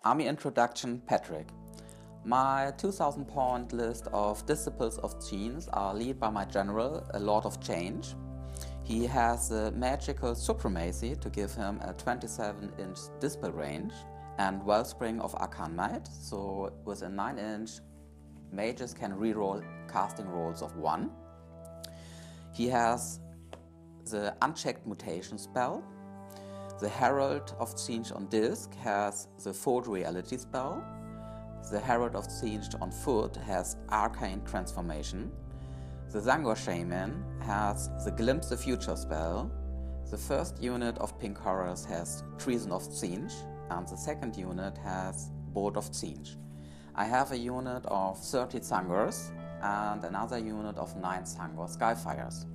Army Introduction Patrick. My 2000 point list of Disciples of Tzeentch are led by my general, a Lord of Change. He has the magical supremacy to give him a 27-inch dispel range and Wellspring of Arcane Might, so with a 9-inch, mages can reroll casting rolls of 1. He has the Unchecked Mutation spell. The Herald of Tzeentch on disc has the Fold Reality spell. The Herald of Tzeentch on foot has Arcane Transformation. The Zangor Shaman has the Glimpse the Future spell. The first unit of Pink Horrors has Treason of Tzeentch, and the second unit has Bolt of Tzeentch. I have a unit of 30 Zangors and another unit of 9 Zangor Skyfires.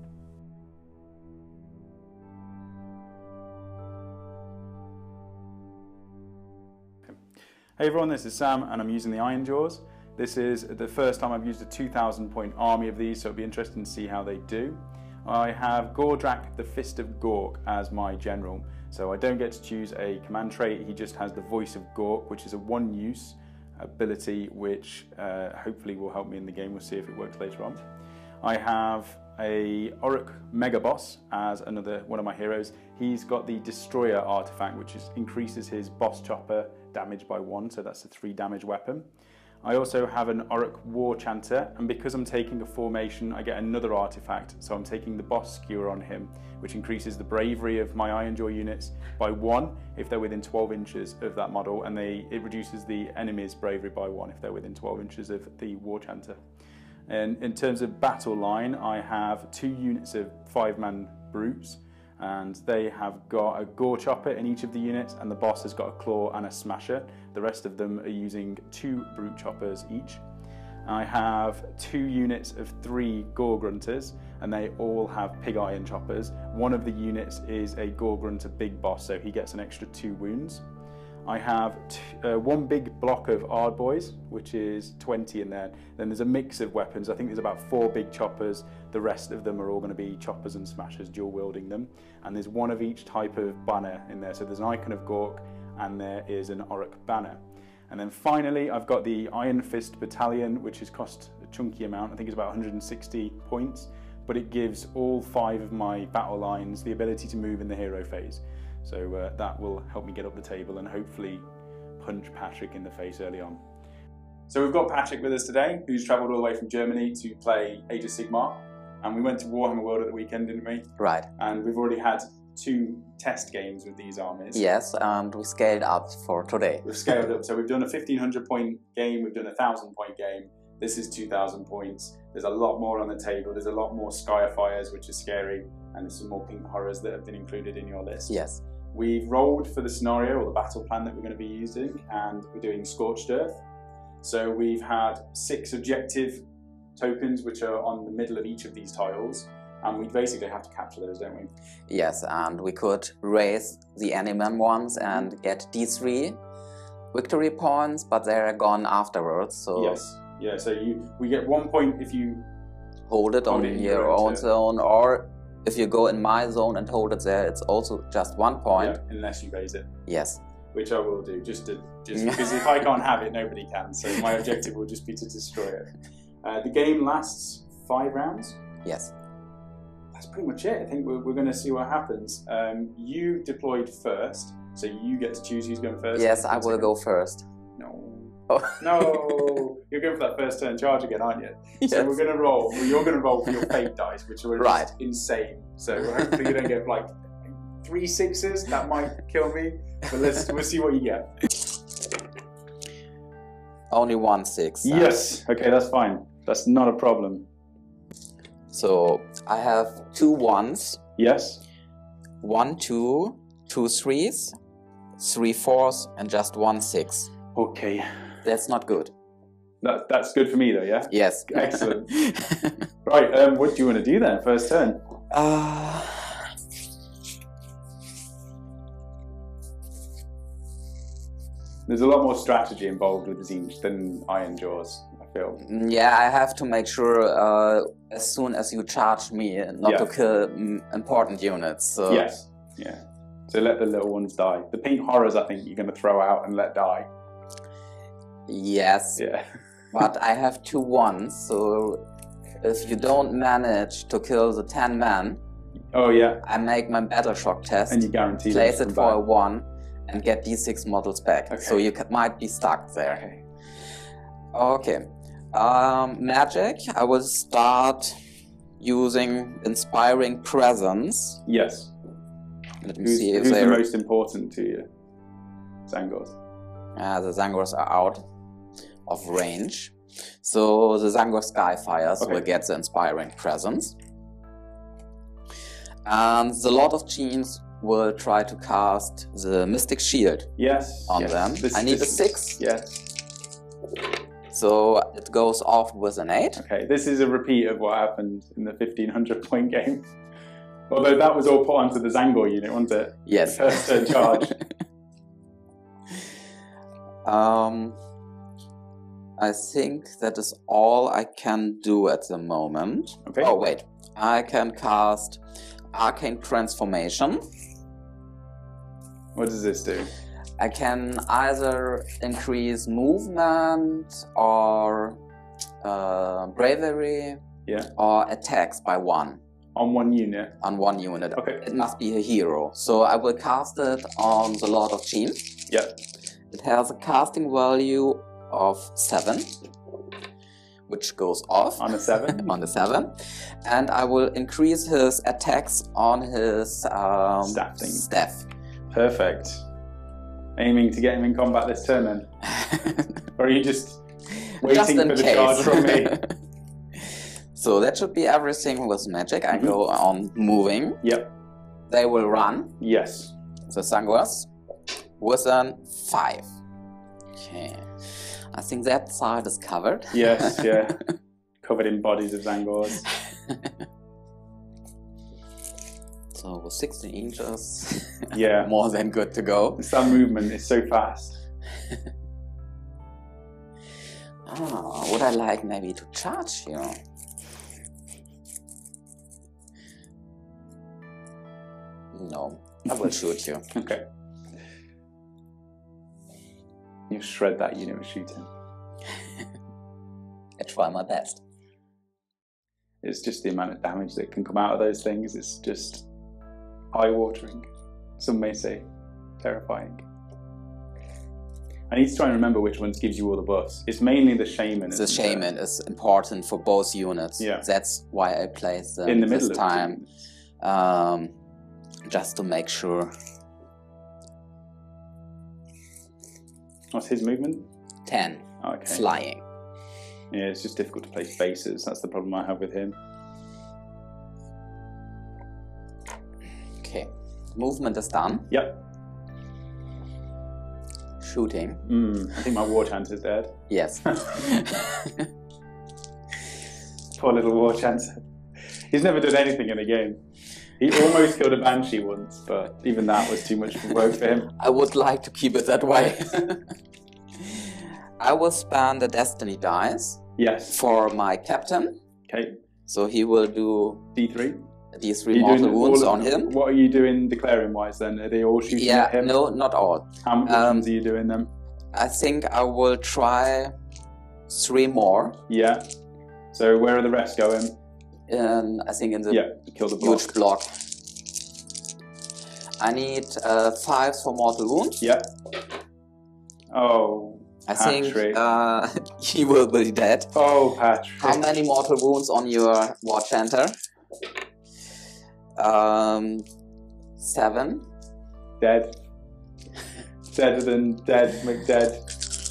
Hey everyone, this is Sam and I'm using the Ironjawz. This is the first time I've used a 2000 point army of these, so it'll be interesting to see how they do. I have Gordrak, the Fist of Gork, as my general. So I don't get to choose a command trait, he just has the Voice of Gork, which is a one-use ability which hopefully will help me in the game. We'll see if it works later on. I have a Orruk Mega Boss as another one of my heroes. He's got the Destroyer artifact, which increases his boss chopper damage by 1, so that's a 3 damage weapon. I also have an Orruk War Chanter, and because I'm taking a formation, I get another artifact. So I'm taking the Boss Skewer on him, which increases the bravery of my Ironjawz units by 1 if they're within 12 inches of that model, and it reduces the enemy's bravery by 1 if they're within 12 inches of the War Chanter. And in terms of battle line, I have 2 units of 5-man brutes, and they have got a Gore Chopper in each of the units, and the boss has got a Claw and a Smasher. The rest of them are using 2 Brute Choppers each. I have 2 units of 3 Gore Grunters, and they all have Pig Iron Choppers. One of the units is a Gore Grunter Big Boss, so he gets an extra 2 wounds. I have 1 big block of Ardboys, which is 20 in there. Then there's a mix of weapons. I think there's about 4 big choppers. The rest of them are all going to be choppers and smashers, dual wielding them. And there's 1 of each type of banner in there. So there's an Icon of Gork and there is an Orruk banner. And then finally, I've got the Iron Fist Battalion, which has cost a chunky amount. I think it's about 160 points, but it gives all 5 of my battle lines the ability to move in the hero phase. So that will help me get up the table and hopefully punch Patrick in the face early on. So we've got Patrick with us today, who's travelled all the way from Germany to play Age of Sigmar. And we went to Warhammer World at the weekend, didn't we? Right. And we've already had 2 test games with these armies. Yes, and we scaled up for today. We've scaled up. So we've done a 1500 point game, we've done a 1000 point game. This is 2000 points. There's a lot more on the table. There's a lot more Skyfires, which is scary. And there's some more Pink Horrors that have been included in your list. Yes. We've rolled for the scenario or the battle plan that we're going to be using, and we're doing Scorched Earth. So we've had 6 objective tokens which are on the middle of each of these tiles, and we basically have to capture those, don't we? Yes, and we could raise the enemy ones and get D3 victory points, but they're gone afterwards. So yes, yeah. So we get 1 point if you hold it on your own zone, or if you go in my zone and hold it there, it's also just 1 point. Yeah, unless you raise it. Yes. Which I will do, just because if I can't have it, nobody can. So my objective will just be to destroy it. The game lasts 5 rounds. Yes. That's pretty much it. I think we're going to see what happens. You deployed first, so you get to choose who's going first. Yes, I will go first. No. Oh. No, you're going for that first turn charge again, aren't you? Yes. So we're going to roll. Well, you're going to roll for your fate dice, which are just insane. So hopefully you don't get like 3 6s. That might kill me. But we'll see what you get. Only 1 6. Yes. Okay, that's fine. That's not a problem. So I have 2 1s. Yes. 1 2, 2 3s, 3 4s, and just 1 6. Okay. That's not good. That's good for me though, yeah? Yes. Excellent. Right, what do you want to do then, first turn? There's a lot more strategy involved with Tzeentch than Ironjawz, I feel. Yeah, I have to make sure as soon as you charge me not to kill important units. So. Yes, yeah. So let the little ones die. The Pink Horrors I think you're going to throw out and let die. Yes, Yeah. but I have 2-1, so if you don't manage to kill the 10 men, Oh yeah. I make my battle shock test, And you guarantee place them it to for come a back. 1, and get d6 models back. Okay. So you might be stuck there. Okay. Okay. Magic, I will start using Inspiring Presence. Yes. Let me see if Who's the they're... most important to you? Zangors. the Zangors are out of range. So the Zangor Skyfires will get the Inspiring Presence. And the Lord of Genes will try to cast the Mystic Shield on them. I need a 6. Yes. So it goes off with an 8. Okay, this is a repeat of what happened in the 1500 point game. Although that was all put onto the Zangor unit, wasn't it? Yes. First turn charge. I think that is all I can do at the moment. Okay. Oh wait, I can cast Arcane Transformation. What does this do? I can either increase movement or bravery or attacks by 1. On one unit? On one unit. Okay. It must be a hero. So I will cast it on the Lord of Genes. Yep. It has a casting value of 7, which goes off. On a 7? On the 7. And I will increase his attacks on his staff. Perfect. Aiming to get him in combat this turn then? Or are you just waiting for the charge from me? So that should be everything with magic. I go on moving. Yep. They will run. Yes. The Zangors with a 5. Okay. I think that side is covered. Yes, yeah. Covered in bodies of Zangors. So with 16 inches, yeah, more than good to go. The sun movement is so fast. Would I like maybe to charge you? No, I will shoot you. Okay. You shred that unit with shooting. I try my best. It's just the amount of damage that can come out of those things. It's just eye-watering. Some may say terrifying. I need to try and remember which ones gives you all the buffs. It's mainly the Shaman. The Shaman is important for both units. Yeah. That's why I placed them in the middle this time. Just to make sure. What's his movement? 10. Okay. Flying. Yeah, it's just difficult to place bases. That's the problem I have with him. Okay. Movement is done. Yep. Shooting. I think my War Chancer's dead. Yes. Poor little War Chancer. He's never done anything in a game. He almost killed a Banshee once, but even that was too much work for him. I would like to keep it that way. I will spend the Destiny dice. Yes. For my captain. Okay. So he will do D3. D3 mortal wounds on him. What are you doing declaring wise then? Are they all shooting at him? No, not all. How many ones are you doing them? I think I will try 3 more. Yeah. So where are the rest going? I think in the kill the block. huge block. I need 5 for mortal wounds. Yeah. Oh, I Patrick. think he will be dead. Oh, Patrick. How many mortal wounds on your War Chanter? 7. Dead. Deader than dead, McDead.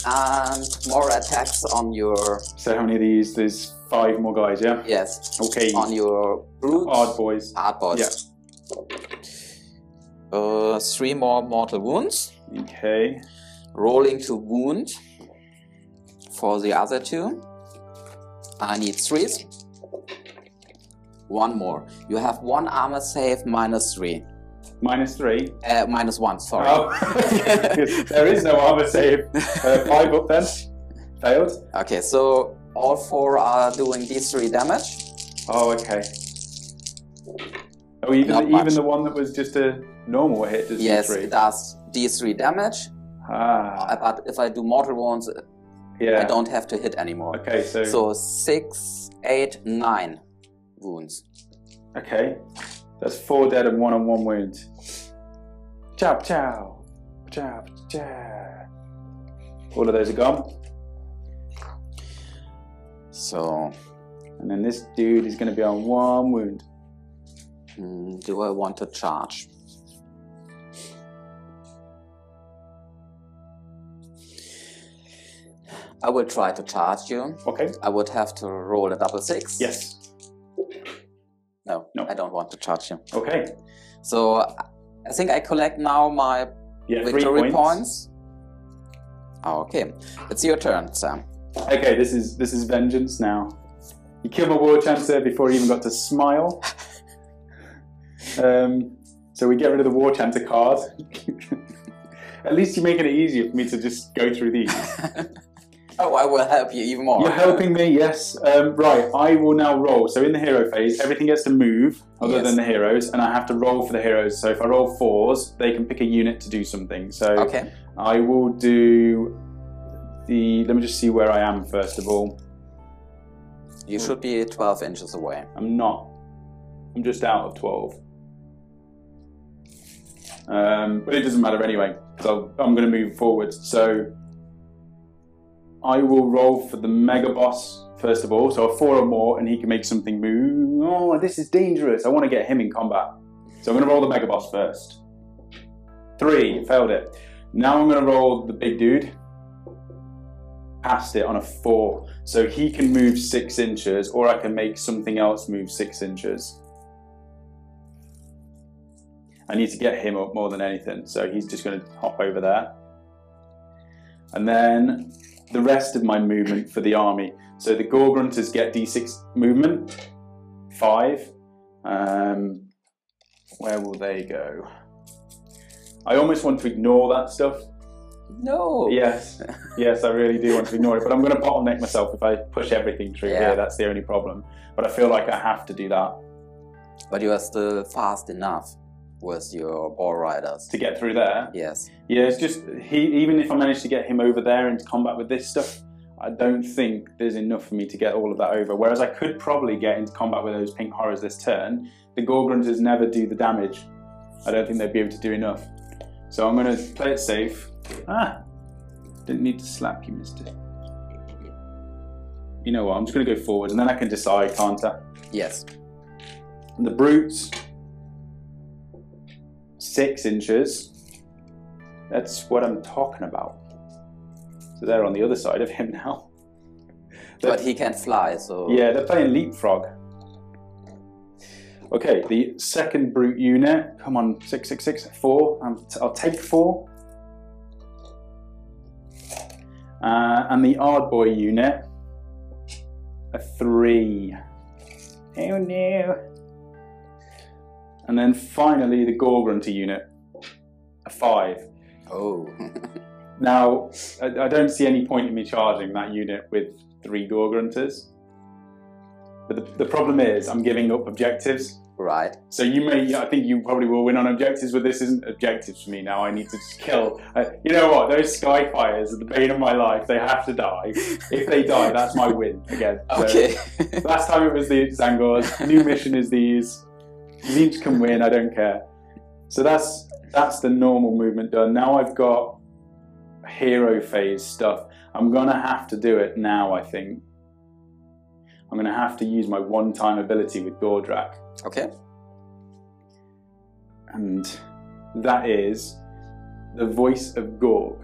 And more attacks on your... So how many of these? There's 5 more guys, yeah? Yes. Okay. On your brutes. Hard boys. Hard boys. Yeah. 3 more mortal wounds. Okay. Rolling to wound for the other 2. I need 3s. 1 more. You have 1 armor save -3. -3? -1, sorry. Oh. There is no armor save. 5 up then. Failed. Okay, so all 4 are doing D3 damage. Oh, okay. Oh, even the one that was just a normal hit does yes, D3? it does D3 damage. But if I do mortal wounds, Yeah. I don't have to hit anymore. Okay, so 6, 8, 9 wounds. Okay, that's 4 dead and 1 on 1 wound. Chop chow, chop chow. All of those are gone. So, and then this dude is going to be on 1 wound. Do I want to charge? I will try to charge you. Okay. I would have to roll a double 6. Yes. No, I don't want to charge you. Okay. So I think I collect now my victory points. Oh, okay, it's your turn, Sam. Okay, this is vengeance now. You killed my war chancer before he even got to smile. So we get rid of the war chancer card. At least you're making it easier for me to just go through these. Oh, I will help you even more. You're helping me, yes. Right, I will now roll. So in the hero phase, everything gets to move other than the heroes, and I have to roll for the heroes. So if I roll 4s, they can pick a unit to do something. So okay. I will do the... Let me just see where I am first of all. You should be 12 inches away. I'm not. I'm just out of 12. But it doesn't matter anyway, so I'm going to move forward. So I will roll for the mega boss first of all. So a 4 or more, and he can make something move. Oh, this is dangerous. I want to get him in combat. So I'm going to roll the mega boss first. 3, failed it. Now I'm going to roll the big dude. Passed it on a 4. So he can move 6 inches, or I can make something else move 6 inches. I need to get him up more than anything, so he's just going to hop over there. And then the rest of my movement for the army. So the Gore Grunters get D6 movement, 5. Where will they go? I almost want to ignore that stuff. No. Yes, yes, I really do want to ignore it, but I'm going to bottleneck myself if I push everything through here. That's the only problem. But I feel like I have to do that. But you are still fast enough with your ball riders to get through there. Yes. Yeah, it's just even if I manage to get him over there into combat with this stuff, I don't think there's enough for me to get all of that over. Whereas I could probably get into combat with those pink horrors this turn. The Gore Grunters never do the damage. I don't think they'd be able to do enough. So I'm going to play it safe. Didn't need to slap you, mister. You know what, I'm just going to go forward and then I can decide, can't I? Yes. And the brutes, 6 inches. That's what I'm talking about. So they're on the other side of him now. But he can fly, so... Yeah, they're playing leapfrog. Okay, the second brute unit. Come on, 6, 6, 6, 4. I'll take 4. And the Ardboy unit, a 3. Oh no. And then finally the Gore Grunter unit, a 5. Oh. Now, I don't see any point in me charging that unit with 3 Gore Grunters. But the problem is I'm giving up objectives. Right. So you may, I think you probably will win on objectives, but this isn't objectives for me now. I need to just kill. You know what? Those Skyfires are the bane of my life. They have to die. If they die, that's my win again. Okay. So, last time it was the Zangors. New mission is these. Tzeentch can win. I don't care. So that's the normal movement done. Now I've got hero phase stuff. I'm gonna have to do it now. I think I'm gonna have to use my one-time ability with Gordrak. Okay. And that is the Voice of Gorg.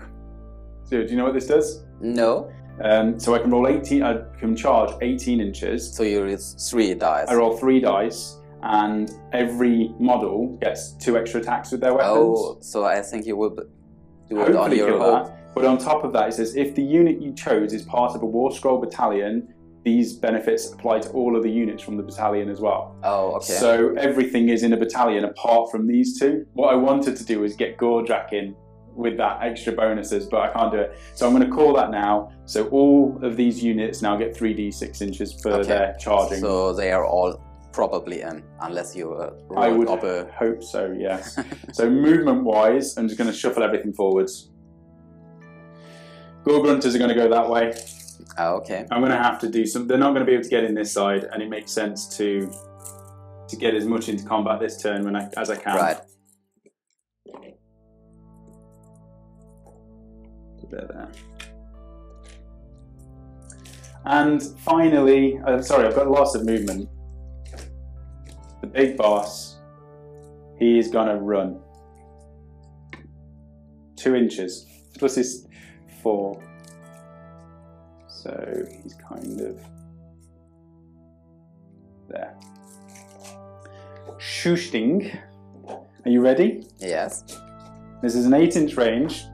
So do you know what this does? No. So I can roll 18, I can charge 18 inches. So you use 3 dice. I roll 3 dice, and every model gets 2 extra attacks with their weapons. Oh, so I think you will do it on your own. But on top of that, it says if the unit you chose is part of a War Scroll battalion, these benefits apply to all of the units from the battalion as well. Oh, okay. So everything is in a battalion apart from these 2. What I wanted to do is get Gordrak in with that extra bonuses, but I can't do it. So I'm going to call that now. So all of these units now get 3d6 inches for their charging. So they are all probably in, unless you roll I would up a... hope so, yes. So movement-wise, I'm just going to shuffle everything forwards. Gore Grunters are going to go that way. Oh, okay. I'm going to have to do some. They're not going to be able to get in this side, and it makes sense to get as much into combat this turn as I can. Right. There. And finally, sorry, I've got lots of movement. The big boss, he is going to run 2 inches plus his 4. So he's kind of there. Shooting. Are you ready? Yes. This is an 8-inch range.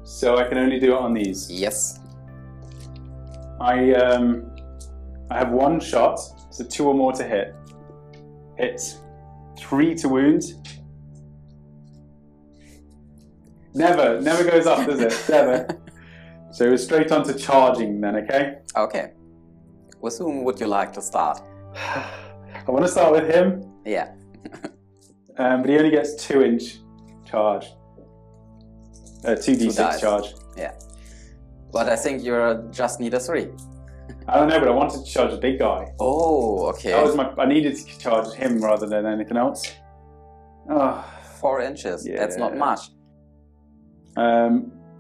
So I can only do it on these. Yes. I have 1 shot, so 2 or more to hit. Hit. 3 to wound. Never goes off, does it? Never. So we're straight on to charging then, okay? Okay. With whom would you like to start? I want to start with him. Yeah. But he only gets 2-inch charge. 2d6 charge. Yeah. But I think you just need a 3. I don't know, but I wanted to charge a big guy. Oh, okay. That was I needed to charge him rather than anything else. Oh. 4 inches. Yeah. That's not much.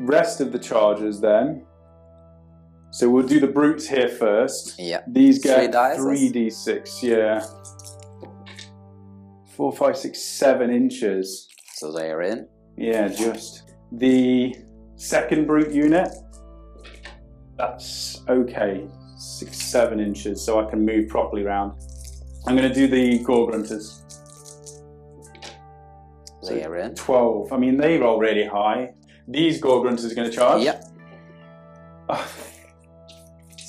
Rest of the charges then. So we'll do the brutes here first. Yeah. These get 3 3d6, yeah. 4, 5, 6, 7 inches. So they're in. Yeah, just. The second brute unit, that's okay. 6, 7 inches, so I can move properly around. I'm going to do the Gore Grunters. They're in. 12. I mean, they roll really high. These Gore Grunters are going to charge. Yep.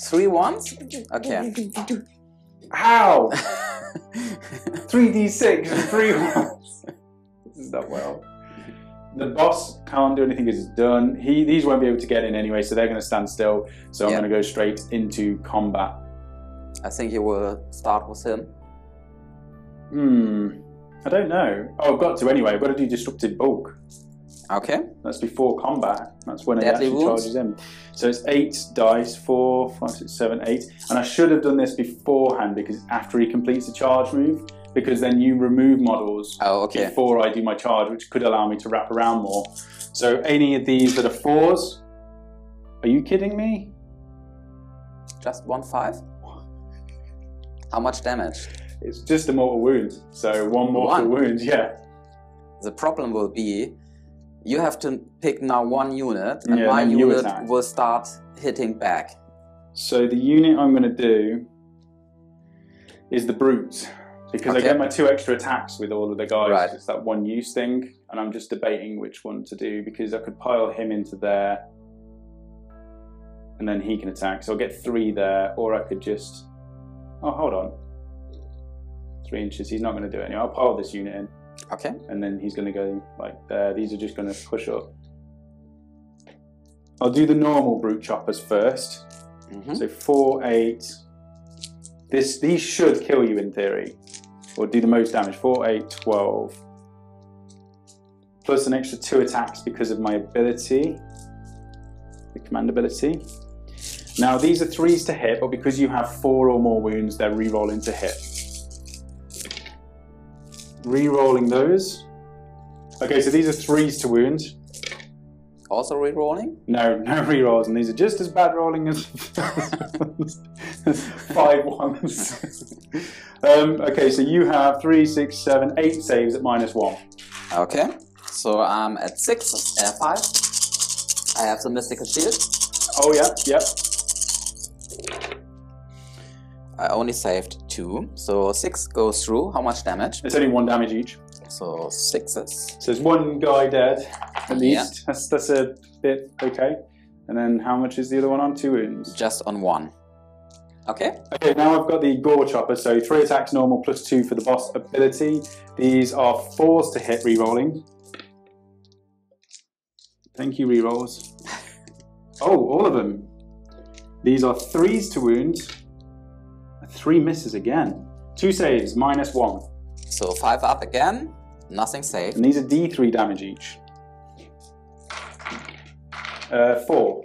3 ones? Okay. How? 3d6 and 3 ones. This is not well. The boss can't do anything because it's done. These won't be able to get in anyway, so they're going to stand still. So I'm going to go straight into combat. I think you will start with him. I don't know. Oh, I've got to anyway. I've got to do Disruptive Bulk. Okay. That's before combat. That's when it Deadly actually wounds. charges in. So it's 8 dice, 4, 5, 6, 7, 8. And I should have done this beforehand because after he completes the charge move, because then you remove models before I do my charge, which could allow me to wrap around more. So any of these that are 4s, are you kidding me? Just 1 5? How much damage? It's just a mortal wound. So 1 mortal wound, yeah. The problem will be, you have to pick now 1 unit, and Yeah, my and then you unit attack. will start hitting back. So the unit I'm going to do is the brute. Because I get my 2 extra attacks with all of the guys. Right. It's that 1 use thing. And I'm just debating which one to do because I could pile him into there. And then he can attack. So I'll get 3 there. Or I could just... Oh, hold on. 3 inches. He's not going to do it anyway. I'll pile this unit in. Okay. And then he's going to go like there. These are just going to push up. I'll do the normal brute choppers first. So 4, 8... These should kill you in theory, or do the most damage. 4, 8, 12. Plus an extra 2 attacks because of my ability, the command ability. Now these are 3s to hit, but because you have 4 or more wounds, they're re-rolling to hit. Re-rolling those. Okay, so these are 3s to wound. Also re-rolling? No re-rolls, and these are just as bad rolling as 5 ones. Okay, so you have 3, 6, 7, 8 saves at -1. Okay, so I'm at 6, 5. I have the mystical shield. Oh yeah, yep. I only saved 2, so 6 goes through. How much damage? It's only 1 damage each. So 6s. So there's 1 guy dead, at least. Yeah. That's a bit okay. And then how much is the other one on? 2 wounds. Just on 1. Okay. Okay, now I've got the Gore Chopper, so 3 attacks normal plus 2 for the boss ability. These are 4s to hit re-rolling. Thank you, re-rolls. Oh, all of them. These are 3s to wound. 3 misses again. 2 saves, -1. So 5 up again, nothing saved. And these are D3 damage each. 4.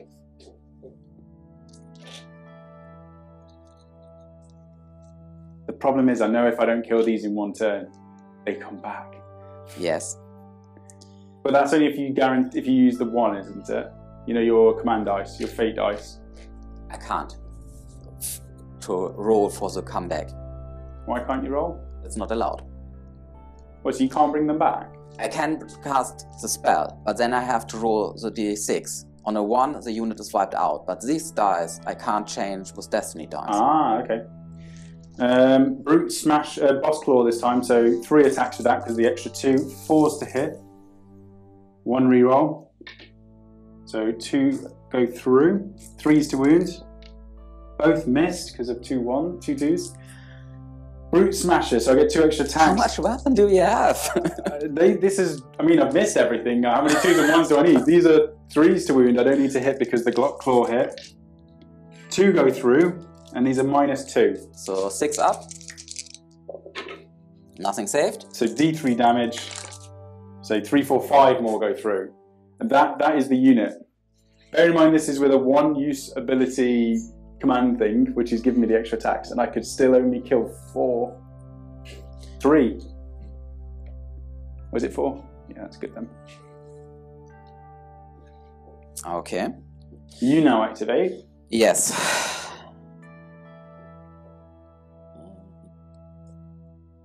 The problem is, I know if I don't kill these in one turn, they come back. Yes. But that's only if you use the 1, isn't it? You know, your command dice, your fate dice. I can't to roll for the comeback. Why can't you roll? It's not allowed. Well, so you can't bring them back? I can cast the spell, but then I have to roll the d6. On a 1, the unit is wiped out, but these dice I can't change with destiny dice. Ah, okay. Brute smash, boss claw this time, so 3 attacks with that because of the extra 2. 4s to hit. 1 reroll. So 2 go through. 3s to wound. Both missed because of 2 2s. Brute smasher, so I get 2 extra attacks. How much weapon do you have? I've missed everything. How many 2s and 1s do I need? These are 3s to wound. I don't need to hit because the claw hit. 2 go through, and these are -2. So 6 up. Nothing saved. So D3 damage. So 3, 4, 5 more go through. And that is the unit. Bear in mind this is with a 1-use ability command thing, which is giving me the extra attacks, and I could still only kill 3. Was it 4? Yeah, that's good then. Okay. You now activate. Yes.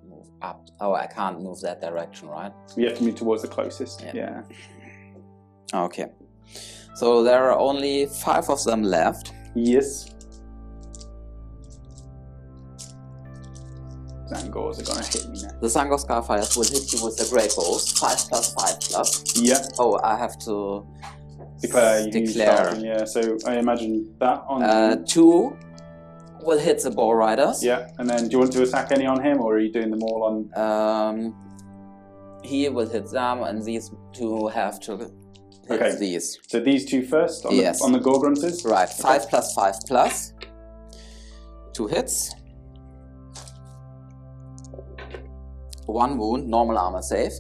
Move up. Oh, I can't move that direction, right? You have to move towards the closest. Yeah. Okay. So there are only 5 of them left. Yes. Zangors are gonna hit me now. The Sangor Scarfires will hit you with the Great Bows. 5+5+. Yeah. Oh, I have to declare. Yeah, so I imagine that on 2 will hit the Bow Riders. Yeah, and then do you want to attack any on him, or are you doing them all on? He will hit them, and these 2 have to hit these. So these 2 first on the Gore Grunters? Right, 5+5+. 2 hits. 1 wound, normal armor save.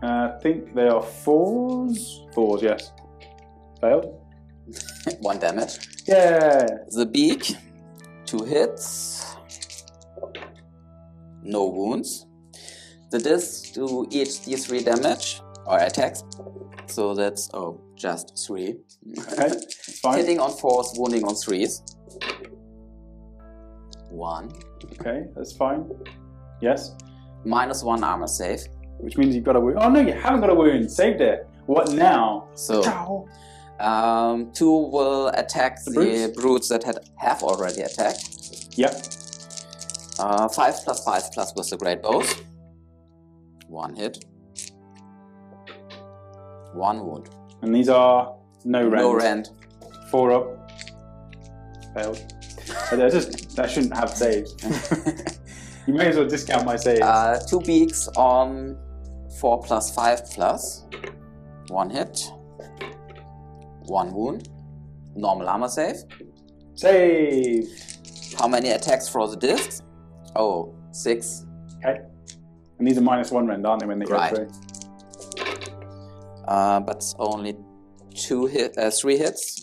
I think they are 4s. 4s, yes. Failed. 1 damage. Yeah. The beak, 2 hits. No wounds. The discs do each d3 damage, or attacks. So that's, just 3. Okay, fine. Hitting on 4s, wounding on 3s. 1. Okay, that's fine. Yes. -1 armor save. Which means you've got a wound. Oh no, you haven't got a wound. Saved it. What now? So, 2 will attack the brutes that have already attacked. Yep. 5+5+ with the Great Bows. 1 hit. 1 wound. And these are no rend. No rend. 4 up. Failed. So that shouldn't have saves. You may as well discount my saves. 2 beaks on 4+5+. 1 hit. 1 wound. Normal armor save. Save. How many attacks for the discs? Oh, 6. Okay. And these are -1 rend, aren't they, when they go through? But only 3 hits.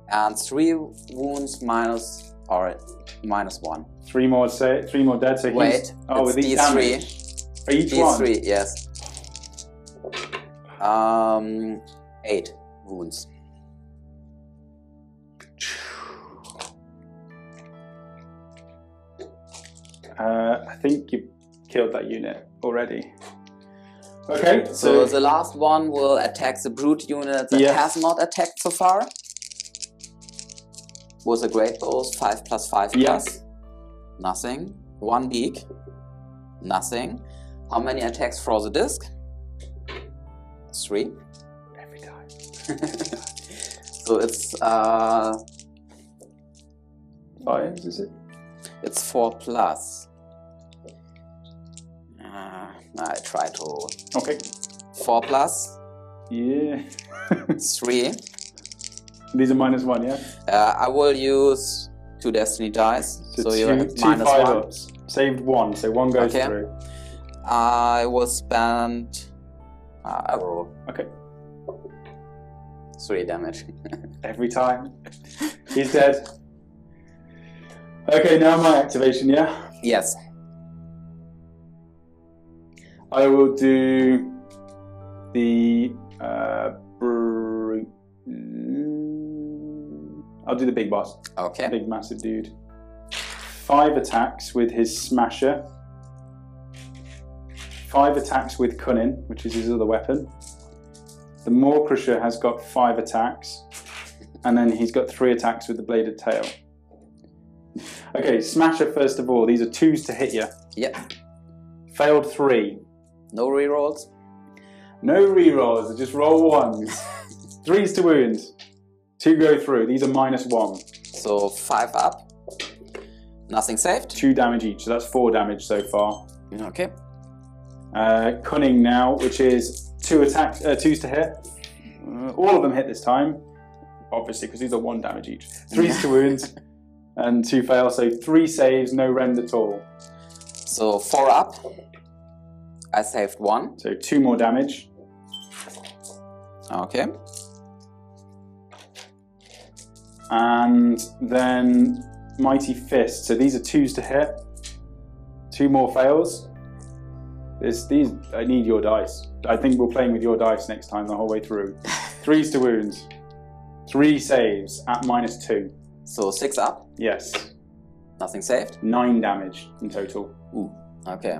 And 3 wounds -1. 3 more dead, so Wait, with each D3. damage. For each one? D3, yes. 8 wounds. I think you killed that unit already. Okay, so the last one will attack the brute unit that has not attacked so far. With a Great Bows, 5+5+. Nothing. 1 beak. Nothing. How many attacks for the disc? 3. Every time. So it's 5, is it? It's 4+. I try to. Okay. 4+. Yeah. 3. These are -1, yeah? I will use 2 destiny dice. So you have two 5 -1. ups. Saved 1, so 1 goes through. I will spend. I roll. Okay. 3 damage. Every time. He's dead. Okay, now my activation, yeah? Yes. I will do the brute. I'll do the big boss. Okay. Big massive dude. 5 attacks with his smasher. 5 attacks with cunning, which is his other weapon. The Maw Crusher has got 5 attacks, and then he's got 3 attacks with the bladed tail. Okay, smasher first of all. These are 2s to hit you. Yep. Failed 3. No rerolls? No rerolls, I just roll 1s. 3s to wound. 2 go through. These are -1. So 5 up. Nothing saved. 2 damage each, so that's 4 damage so far. Okay. Cunning now, which is 2 attacks, 2s to hit. All of them hit this time, obviously, because these are 1 damage each. 3s to wound, and 2 fail, so 3 saves, no rend at all. So 4 up. I saved 1. So 2 more damage. Okay. And then Mighty Fist. So these are 2s to hit. 2 more fails. These, I need your dice. I think we're playing with your dice next time the whole way through. 3s to wound. 3 saves at -2. So 6 up. Yes. Nothing saved. 9 damage in total. Ooh. Okay.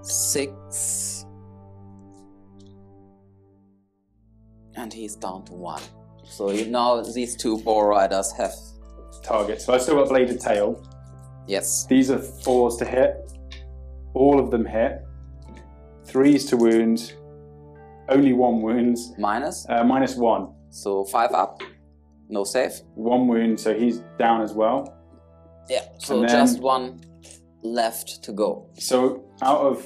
6. And he's down to 1. So now these 2 boar riders have... Target. So I've still got bladed tail. Yes. These are 4s to hit. All of them hit. 3s to wound. Only 1 wounds. Minus? -1. So 5 up. No save. 1 wound, so he's down as well. Yeah. So then, just 1 left to go. So out of...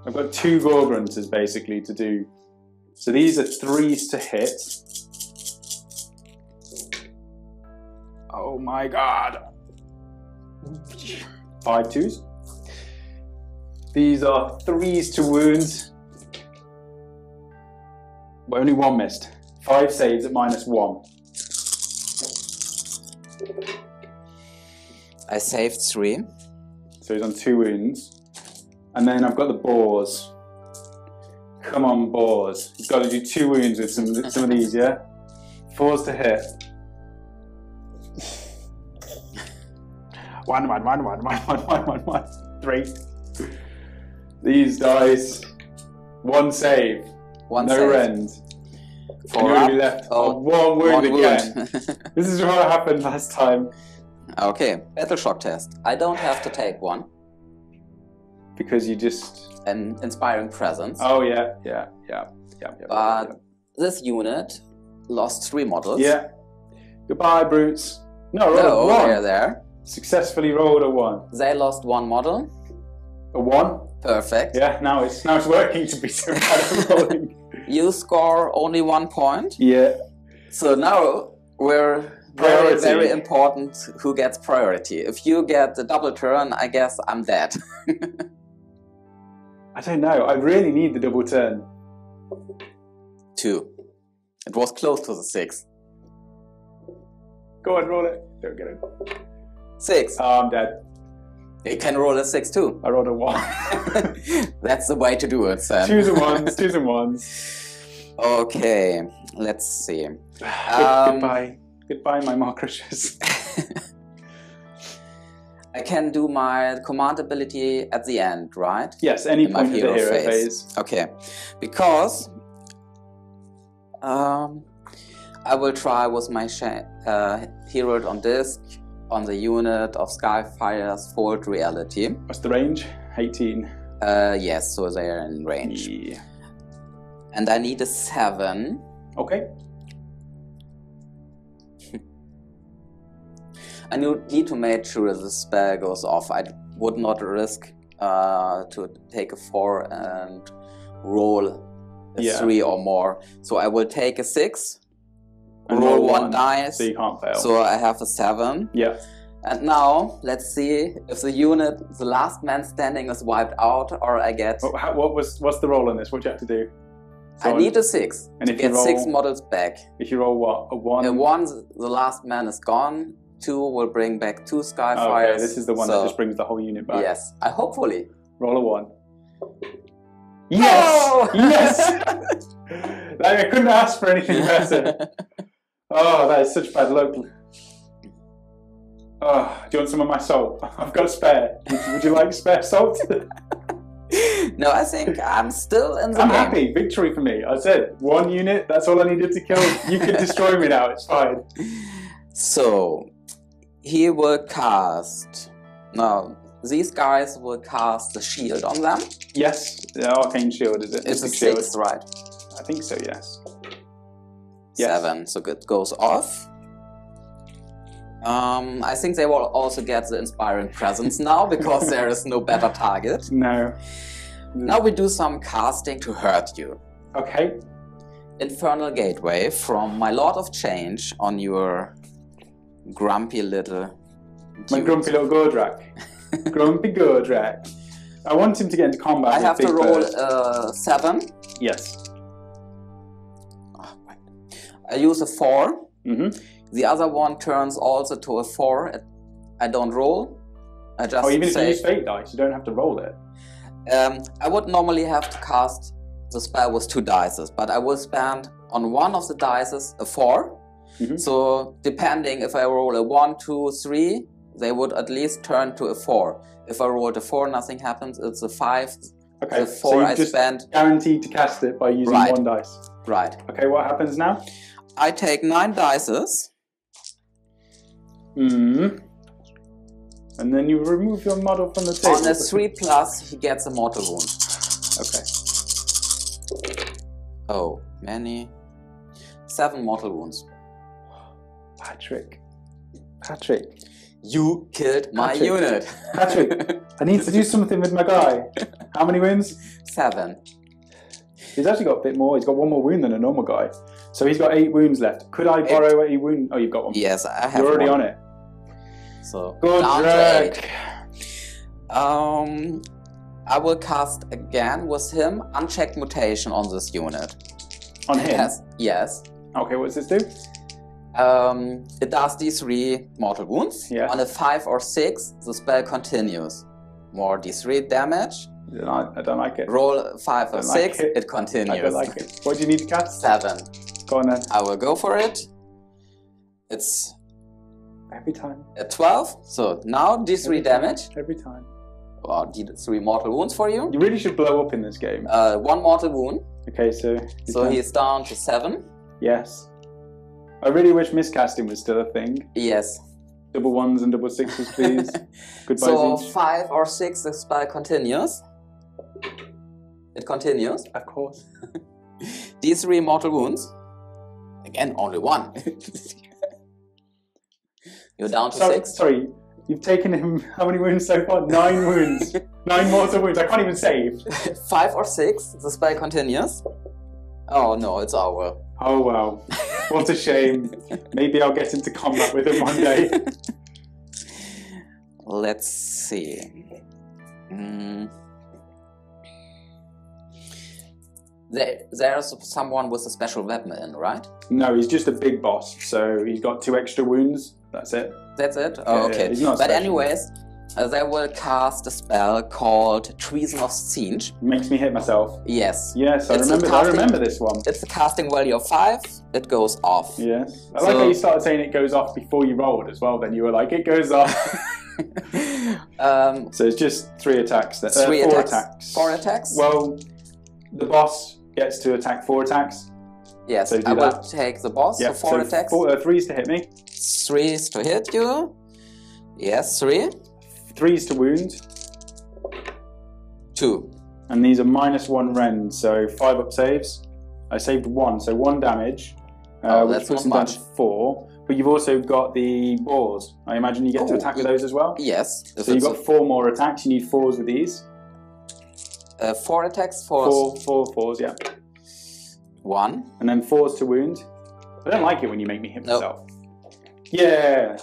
I've got 2 Gorgrunters basically to do. So these are 3s to hit. Oh my god. 5 2s. These are 3s to wound. Well, only 1 missed. 5 saves at -1. I saved 3. So he's on 2 wounds. And then I've got the boars. Come on, boars. You've got to do 2 wounds with some of these, yeah? 4s to hit. 1 1 1 1 1 1 1 1 1 3. These dice. 1 save. 1 no save. rend. 4 you're up. only left. Oh, 1 wound 1 again. wound. This is what happened last time. Okay, battle shock test. I don't have to take 1. Because you just... An inspiring presence. Oh yeah. But this unit lost 3 models. Yeah. Goodbye, brutes. No, rolled No, a 1. they're there. Successfully rolled a 1. They lost 1 model. A 1? Perfect. Yeah, now it's working to be so bad at rolling. You score only 1 point. Yeah. So now we're very, very important who gets priority. If you get the double turn, I guess I'm dead. I don't know. I really need the double turn. 2. It was close to the 6. Go on, roll it. Don't get it. 6. Oh, I'm dead. You can roll a 6 too. I rolled a 1. That's the way to do it, Sam. 2s and 1s, 2s and 1s. Okay, let's see. Goodbye. Goodbye, my Maw Crushers. I can do my command ability at the end, right? Yes, any In my point of the hero phase. Okay, because I will try with my hero on disc on the unit of Skyfire's Fold Reality. What's the range? 18. Yes, so they are in range. Yeah. And I need a 7. Okay. I need to make sure the spell goes off. I would not risk to take a 4 and roll a 3 or more. So I will take a 6, and roll 1 dice. So you can't fail. So I have a 7. Yeah. And now, let's see if the unit, the last man standing, is wiped out, or I get... What's the roll on this? What do you have to do? I need a 6 and to get 6 models back. If you roll what? A 1? A 1, the last man is gone. 2 will bring back 2 Skyfires. Okay, this is the one that just brings the whole unit back. Yes, hopefully. Roll a 1. Yes! Oh! Yes! I couldn't ask for anything better. Oh, that is such bad luck. Oh, do you want some of my salt? I've got a spare. Would you like spare salt? No, I think I'm still in the game. I'm happy. Victory for me. I said 1 unit. That's all I needed to kill. You can destroy me now. It's fine. So, he will cast... Now, these guys will cast the shield on them. Yes. The arcane shield, is it? It's a 6, right? I think so, yes. 7, so it goes off. I think they will also get the Inspiring Presence now, because there is no better target. No. Now we do some casting to hurt you. Okay. Infernal Gateway from my Lord of Change on your grumpy little dude. My grumpy little Gordrak. Grumpy Gordrak. I want him to get into combat. I have to roll 7. Yes. Oh, I use a 4. Mm-hmm. The other one turns also to a 4. I don't roll. I just even if you use fate dice, you don't have to roll it. I would normally have to cast the spell with 2 dices, but I will spend on one of the dices a 4. Mm-hmm. So depending if I roll a 1, 2, 3, they would at least turn to a 4. If I roll a 4, nothing happens. It's a 5. Okay, the 4 so I just spend. Guaranteed to cast it by using 1 dice. Right. Okay, what happens now? I take 9 dices. And then you remove your model from the table. On a 3+, he gets a mortal wound. Okay. Oh, many. 7 mortal wounds. Patrick. You killed my unit. Patrick, I need to do something with my guy. How many wounds? 7. He's actually got a bit more. He's got 1 more wound than a normal guy. So he's got 8 wounds left. Could I borrow a wound? Oh, you've got 1. Yes, I have. You're already 1. on it. So good drag. I will cast again with him Unchecked Mutation on this unit. On him? Yes. Okay, what does this do? It does D3 mortal wounds. Yeah. On a 5 or 6, the spell continues. More D3 damage. I don't like it. Roll 5 or 6, it continues. I don't like it. What do you need to cast? 7. Go on then. I will go for it. It's every time. A 12. So now D3 damage. Every time. Or D3 mortal wounds for you. You really should blow up in this game. 1 mortal wound. Okay, so he's down to 7. Yes. I really wish miscasting was still a thing. Yes. Double 1s and double 6s, please. Goodbye, so Tzeentch. 5 or 6, the spell continues. It continues. Of course. D3 mortal wounds. Again, only 1. You're down to 6. Sorry, you've taken him how many wounds so far? 9 wounds. 9 mortal wounds. I can't even save. 5 or 6, the spell continues. Oh no, it's over. Oh wow. What a shame. Maybe I'll get into combat with him one day. Let's see. There's someone with a special weapon in, right? No, he's just a big boss, so he's got 2 extra wounds. That's it. That's it? Oh, okay. He's not but special. anyways, they will cast a spell called Treason of Tzeentch. Makes me hit myself. Yes. Yes, I remember this one. It's a casting value of 5. It goes off. Yes. I like how you started saying it goes off before you rolled as well. Then you were like, it goes off. So it's just 3 attacks. 4 attacks. 4 attacks? Well, the boss gets to attack 4 attacks. Yes, so I will take the boss, yep. so 4 attacks. 3s to hit me. 3s to hit you. Yes, 3. 3s to wound. 2. And these are -1 rend, so 5 up saves. I saved 1, so 1 damage. That's not down much. to 4. But you've also got the boars. I imagine you get to attack with those as well? Yes. So you've got 4 more attacks. You need 4s with these. 4 attacks, 4 4s, yeah. 1. And then 4s to wound. I don't like it when you make me hit myself. Nope. Yeah!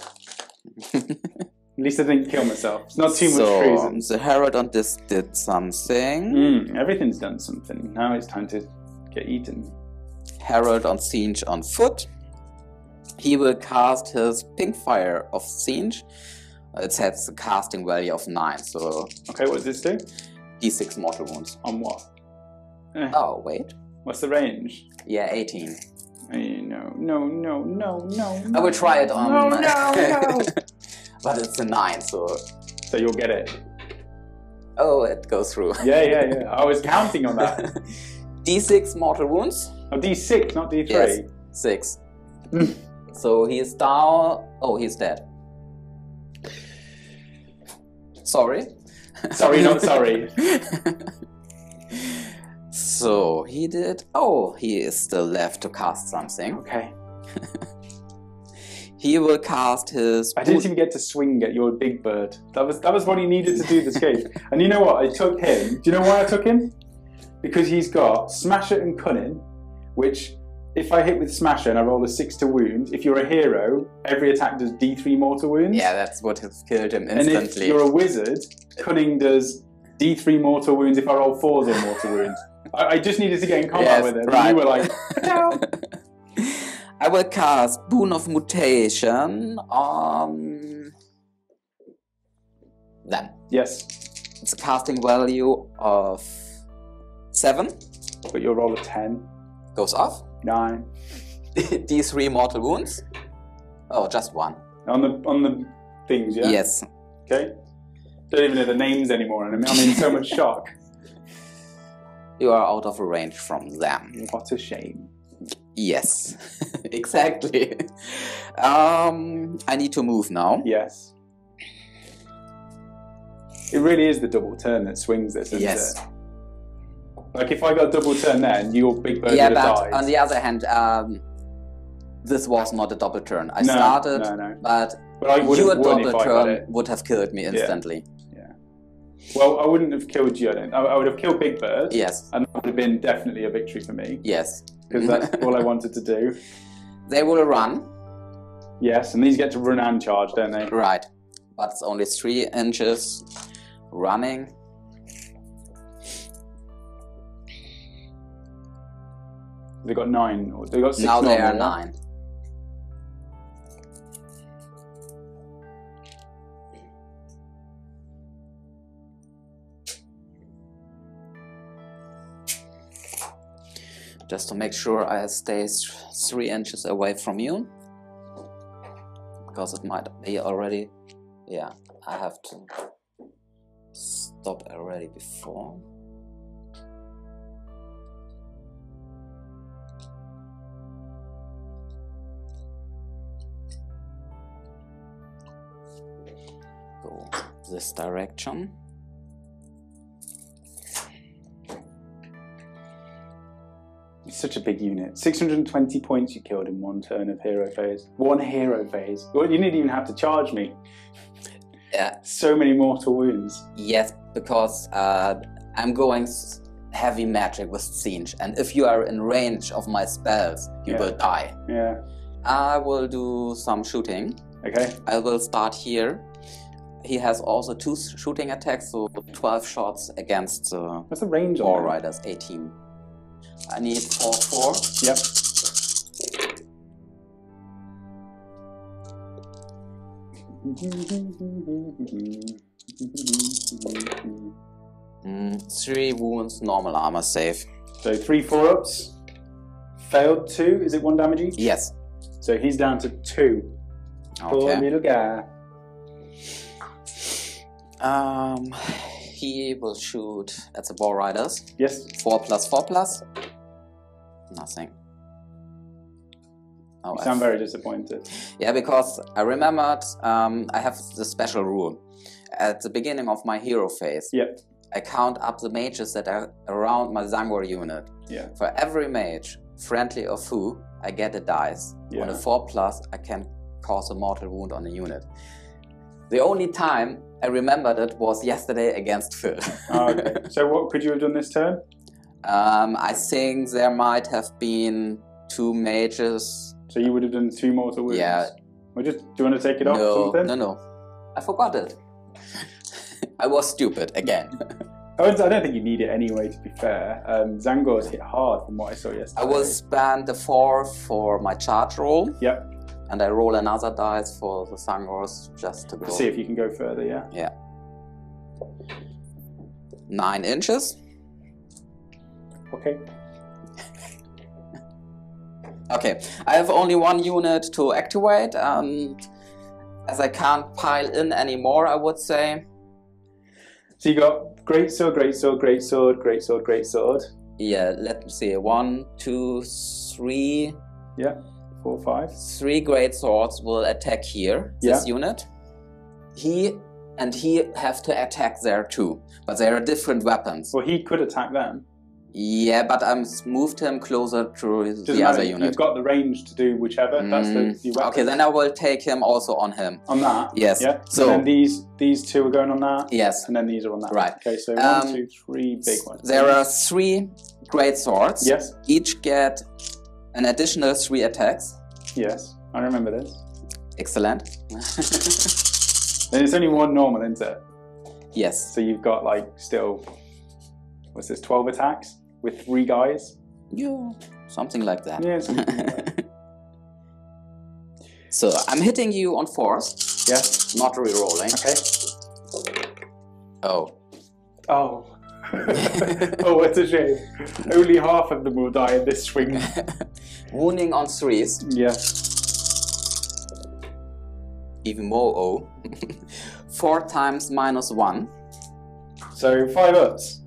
At least I didn't kill myself. It's not too much So, treason. the Herald on this did something. Everything's done something. Now it's time to get eaten. Herald on Tzeentch on foot. He will cast his Pink Fire of Tzeentch. It has a casting value of 9, so... Okay, what does this do? D6 mortal wounds. On what? Oh, wait. What's the range? Yeah, 18. No. I will try it on... No. But it's a 9, so... So you'll get it. Oh, it goes through. Yeah. I was counting on that. D6 mortal wounds. Oh, D6, not D3. Yes, 6. So he is down... Oh, he's dead. Sorry. Sorry, not sorry. So he did... Oh, he is still left to cast something. Okay. He will cast his... I didn't even get to swing at your big bird. That was what he needed to do this game. And you know what? I took him. Do you know why I took him? Because he's got Smasher and Cunning, which if I hit with Smasher and I roll a 6 to wound, if you're a hero, every attack does D3 mortal wounds. Yeah, that's what has killed him instantly. And if you're a wizard, Cunning does D3 mortal wounds if I roll 4s on mortal wounds. I just needed to get in combat with it. Right. And you were like, no. I will cast Boon of Mutation on them. Yes. It's a casting value of 7. But you'll roll a 10. Goes off. 9. D3 mortal wounds. Oh, just 1. On the things, yeah? Yes. Okay. Don't even know the names anymore, and I'm in so much shock. You are out of range from them. What a shame. Yes, exactly. I need to move now. Yes. It really is the double turn that swings this, isn't it? Like if I got double turn then, your big bird would have died. But on the other hand, this was not a double turn. I No, started, no. but I would your have won if double I got turn it. would have killed me instantly. Yeah. Well, I wouldn't have killed you. I would have killed Big Bird. Yes. And that would have been definitely a victory for me. Yes. Because that's all I wanted to do. They will run. Yes, and these get to run and charge, don't they? Right. But it's only 3 inches running. They got 9, or they got 6. Now they are normal, 9. Just to make sure I stay 3 inches away from you. Because it might be already... Yeah, I have to stop already before. Go this direction. It's such a big unit. 620 points you killed in 1 turn of hero phase. 1 hero phase. Well, you didn't even have to charge me. Yeah. So many mortal wounds. Yes, because I'm going heavy magic with Tzeentch, and if you are in range of my spells, you will die. Yeah. I will do some shooting. Okay. I will start here. He has also 2 shooting attacks, so 12 shots against What's the range on War that? Riders, 18. I need 4. Yep. Three wounds, normal armor save. So 3 4-ups. Failed 2. Is it 1 damage each? Yes. So he's down to 2. Poor Okay. little guy. He will shoot at the War Riders. Yes. 4+4+. Nothing. Oh, You sound very disappointed. Yeah, because I remembered I have the special rule. At the beginning of my hero phase, Yep. I count up the mages that are around my Zangor unit. Yeah. For every mage, friendly or foe, I get a dice. Yeah. On a 4+, I can cause a mortal wound on a unit. The only time I remembered it was yesterday against Phil. Oh, okay. So what could you have done this turn? I think there might have been 2 mages. So you would have done 2 mortal wounds? Yeah. Or just, do you want to take it off or something? No. I forgot it. I was stupid again. I don't think you need it anyway, to be fair. Zangor's hit hard from what I saw yesterday. I will spend the 4 for my charge roll. Yep. And I roll another dice for the Zangors just to go. See if you can go further, yeah? Yeah. 9 inches. Okay. Okay, I have only 1 unit to activate, and as I can't pile in anymore, I would say. So you got great sword, great sword, great sword, great sword, great sword. Yeah, let me see. 1, 2, 3. Yeah, 4, 5. 3 great swords will attack here, this unit. He have to attack there too, but they are different weapons. Well, he could attack them. Yeah, but I moved him closer to the other unit. You've got the range to do whichever. That's the weapon. Okay, then I will take him also on him. On that? Yes. Yeah. So and then these 2 are going on that? Yes. And then these are on that? Right. Okay, so 1, 2, 3 big ones. There are 3 great swords. Yes. Each get an additional 3 attacks. Yes, I remember this. Excellent. Then it's only 1 normal, isn't it? Yes. So you've got like still, what's this, 12 attacks with 3 guys? Yeah, something like that. Yeah, something like that. So I'm hitting you on force. Yes. Not re-rolling. Okay. Oh. Oh. Oh, what a shame. Only half of them will die in this swing. Wounding on 3s. Yeah. Even more O. 4 times -1. So 5 ups.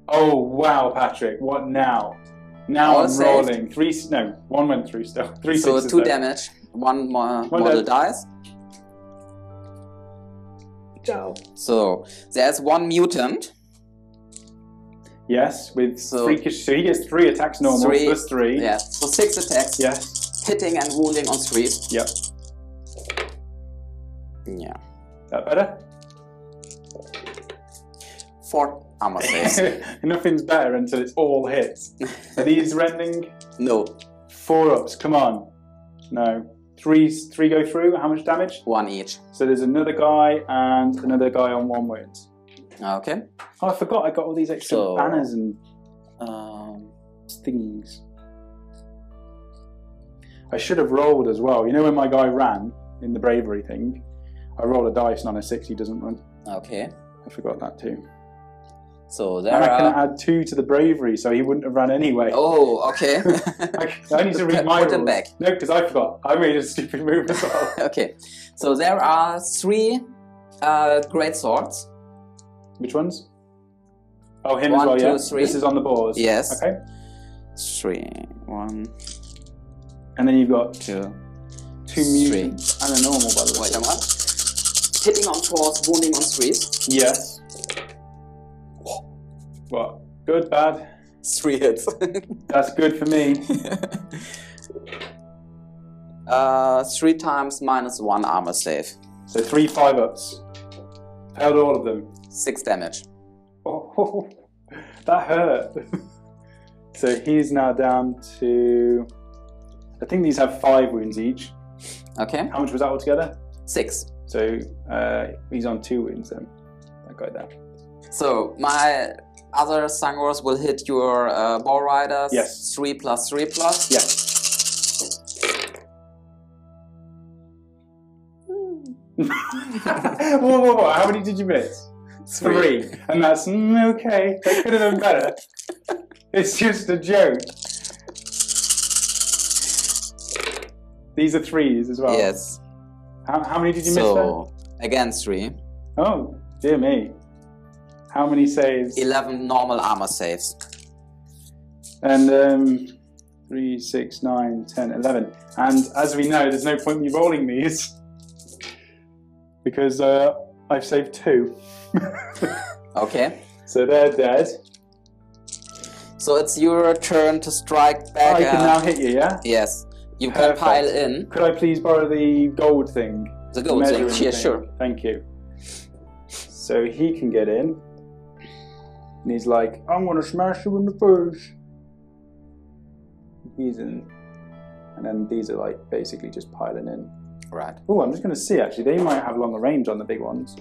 Oh wow, Patrick! What now? Now I'm rolling 3. No, 1 went through still. 3 so sixes 2 though. damage. 1 more model dice. Ciao. So there's 1 mutant. Yes, with freakish. So he gets 3 attacks normal plus 3. Yeah. So 6 attacks. Yes. Hitting and wounding on 3s. Yep. Yeah. That better? 4 armor saves. Nothing's better until it's all hits. Are these rending? No. 4 ups. Come on. No. 3 go through. How much damage? 1 each. So there's another guy and another guy on 1 wound. Okay. Oh, I forgot I got all these extra banners and things. I should have rolled as well. You know when my guy ran in the bravery thing? I roll a dice and on a 6 he doesn't run. Okay. I forgot that too. So there and I can add 2 to the bravery, so he wouldn't have run anyway. Oh, okay. I need to read my Put rules. them back. No, because I forgot. I made a stupid move as well. Okay. So there are 3 great swords. Which ones? Oh, him 1, as well, 2, yeah? 3. This is on the boards. Yes. Okay. 3. 1. And then you've got 2 mutants and a normal, by the way. Wait a minute. Hitting on 4s, wounding on 3s. Yes. What? Good, bad? 3 hits. That's good for me. 3 times -1 armor save. So 3 5-ups. Failed all of them. 6 damage. Oh, that hurt. So he's now down to... I think these have 5 wounds each. Okay. How much was that altogether? 6. So he's on 2 wounds then. That guy there. So my other Sangors will hit your ball riders. Yes. 3 plus 3 plus. Yes. Whoa. How many did you miss? 3. And that's okay. They could have done better. It's just a joke. These are 3s as well. Yes. How many did you miss then? So again 3. Oh, dear me. How many saves? 11 normal armor saves. And 3, 6, 9, 10, 11. And as we know, there's no point in me rolling these because I've saved 2. Okay. So they're dead. So it's your turn to strike back. I can now hit you, yeah? Yes. You Perfect. can pile in. Could I please borrow the gold thing? The gold thing, Measuring yeah, thing? sure. Thank you. So he can get in. And he's like, I'm going to smash you in the face. He's in. And then these are like basically just piling in. Right. Oh, I'm just going to see, actually. They might have longer range on the big ones.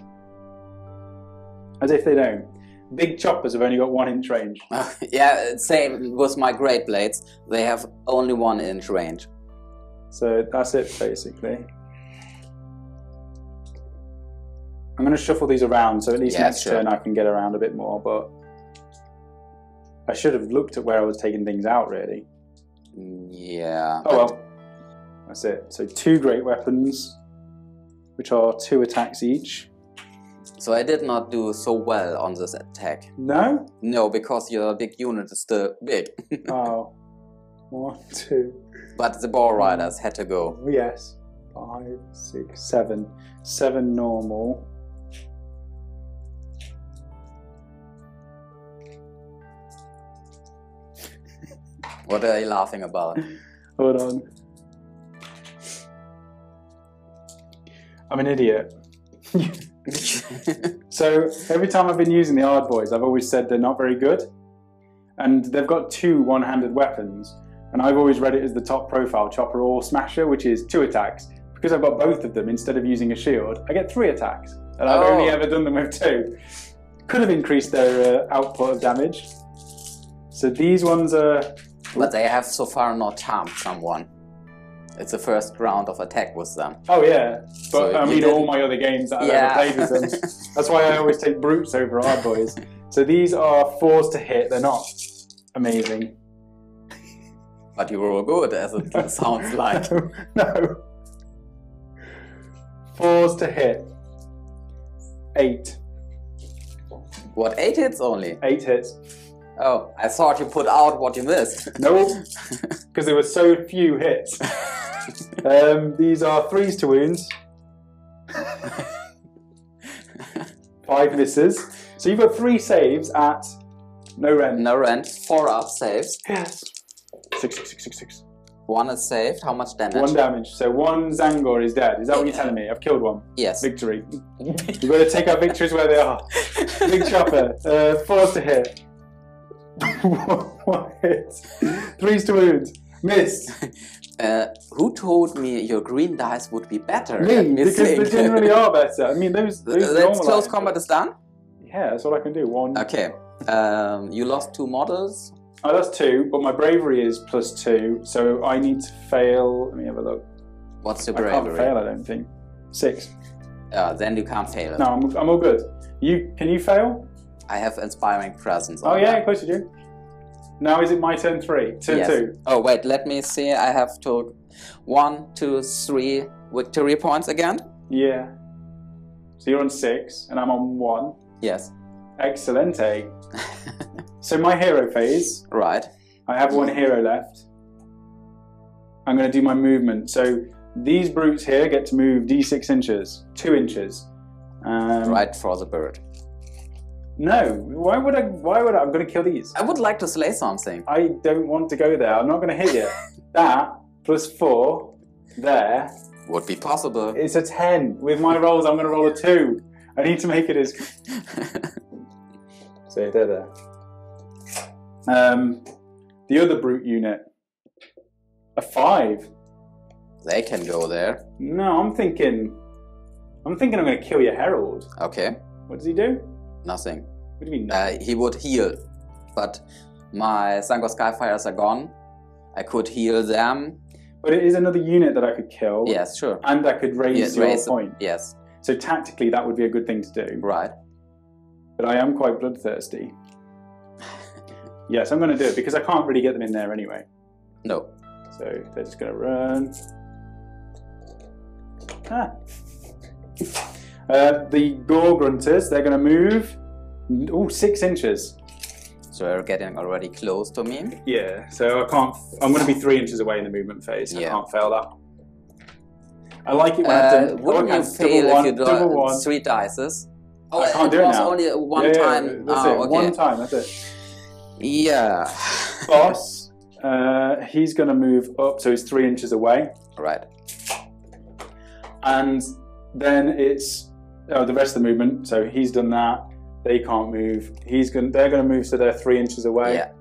As if they don't. Big choppers have only got 1 inch range. Yeah, same with my Great Blades. They have only 1 inch range. So that's it, basically. I'm going to shuffle these around, so at least next turn I can get around a bit more, but I should have looked at where I was taking things out, really. Yeah. Oh well. That's it. So 2 great weapons, which are 2 attacks each. So I did not do so well on this attack. No? No, because your big unit is still big. Oh. 1, 2. But the ball riders had to go. Yes. 5, 6, 7. 7 normal. What are you laughing about? Hold on. I'm an idiot. So every time I've been using the Ard Boys, I've always said they're not very good. And they've got 2 one-handed weapons. And I've always read it as the top profile chopper or smasher, which is 2 attacks. Because I've got both of them, instead of using a shield, I get 3 attacks. And I've only ever done them with 2. Could have increased their output of damage. So these ones are... But they have so far not harmed someone. It's the first round of attack with them. Oh yeah, but So I mean all my other games that I've ever played with them. That's why I always take brutes over Ard Boys. So these are 4s to hit, they're not amazing. But you were good, as it sounds like. No. 4s to hit. 8. What, 8 hits only? 8 hits. Oh, I thought you put out what you missed. No, because there were so few hits. These are 3s to wounds. 5 misses. So you've got 3 saves at no rend. No rend, 4 up saves. Yes. 6, 6, 6, 6, 6. 1 is saved. How much damage? 1 damage. So 1 Zangor is dead. Is that what you're telling me? I've killed 1. Yes. Victory. We've got to take our victories where they are. Big chopper. 4s to hit. 1 hit. 3s to wound. Missed. Who told me your green dice would be better? Me, because they generally are better. I mean, those That's close combat is done? Yeah, that's all I can do. 1. Okay. You lost 2 models. I lost 2, but my bravery is +2, so I need to fail. Let me have a look. What's your I bravery? can't fail, I don't think. 6. Then you can't fail it. No, I'm all good. Can you fail? I have inspiring presence. Oh yeah, of course you do. Now is it my turn 3? Turn 2. Oh wait, let me see. I have to 1, 2, 3 victory points again. Yeah. So you're on 6 and I'm on 1. Yes. Excellent. So my hero phase. Right. I have 1 hero left. I'm going to do my movement. So these brutes here get to move d6 inches, 2 inches. Right for the bird. No, why would I? I'm going to kill these. I would like to slay something. I don't want to go there. I'm not going to hit you. That +4 there. Would be possible. It's a 10. With my rolls, I'm going to roll a 2. I need to make it as... So they're there. The other brute unit. A 5. They can go there. No, I'm thinking I'm going to kill your herald. Okay. What does he do? Nothing. What do you mean? He would heal, but my Zangor Skyfires are gone. I could heal them. But it is another unit that I could kill. Yes, sure. And I could raise your point. Yes. So tactically, that would be a good thing to do. Right. But I am quite bloodthirsty. Yes, I'm going to do it because I can't really get them in there anyway. No. So they're just going to run. The Gore Grunters, they're going to move. Oh, 6 inches. So they're getting already close to me. Yeah, so I can't. I'm going to be 3 inches away in the movement phase. So I can't fail that. I like it when I've done. Wouldn't you fail if you do 3 dices? Oh, I can't do it now. Only one time. That's it. Okay. One time. That's it. Yeah. Boss. He's going to move up, so he's 3 inches away. Right. And then it's the rest of the movement. So he's done that. They can't move. They're going to move, so they're 3 inches away. Yeah.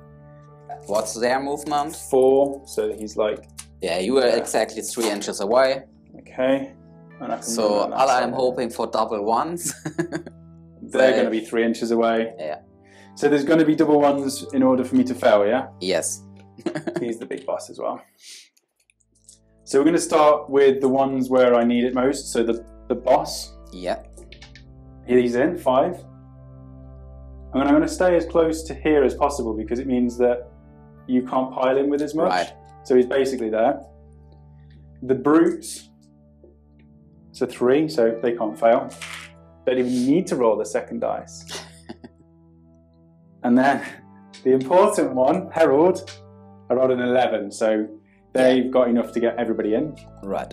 What's their movement? 4. So he's like. Yeah, you were exactly 3 inches away. Okay. And I can So run that I'm side. hoping for double ones. They're going to be 3 inches away. Yeah. So there's going to be double ones in order for me to fail, yeah? Yes. He's the big boss as well. So we're going to start with the ones where I need it most. So the boss. Yeah. He's in 5. And I'm going to stay as close to here as possible because it means that you can't pile in with as much. Right. So he's basically there. The brutes. So 3, so they can't fail. Don't even need to roll the second dice. And then the important one, Herald, I rolled an 11, so they've got enough to get everybody in. Right.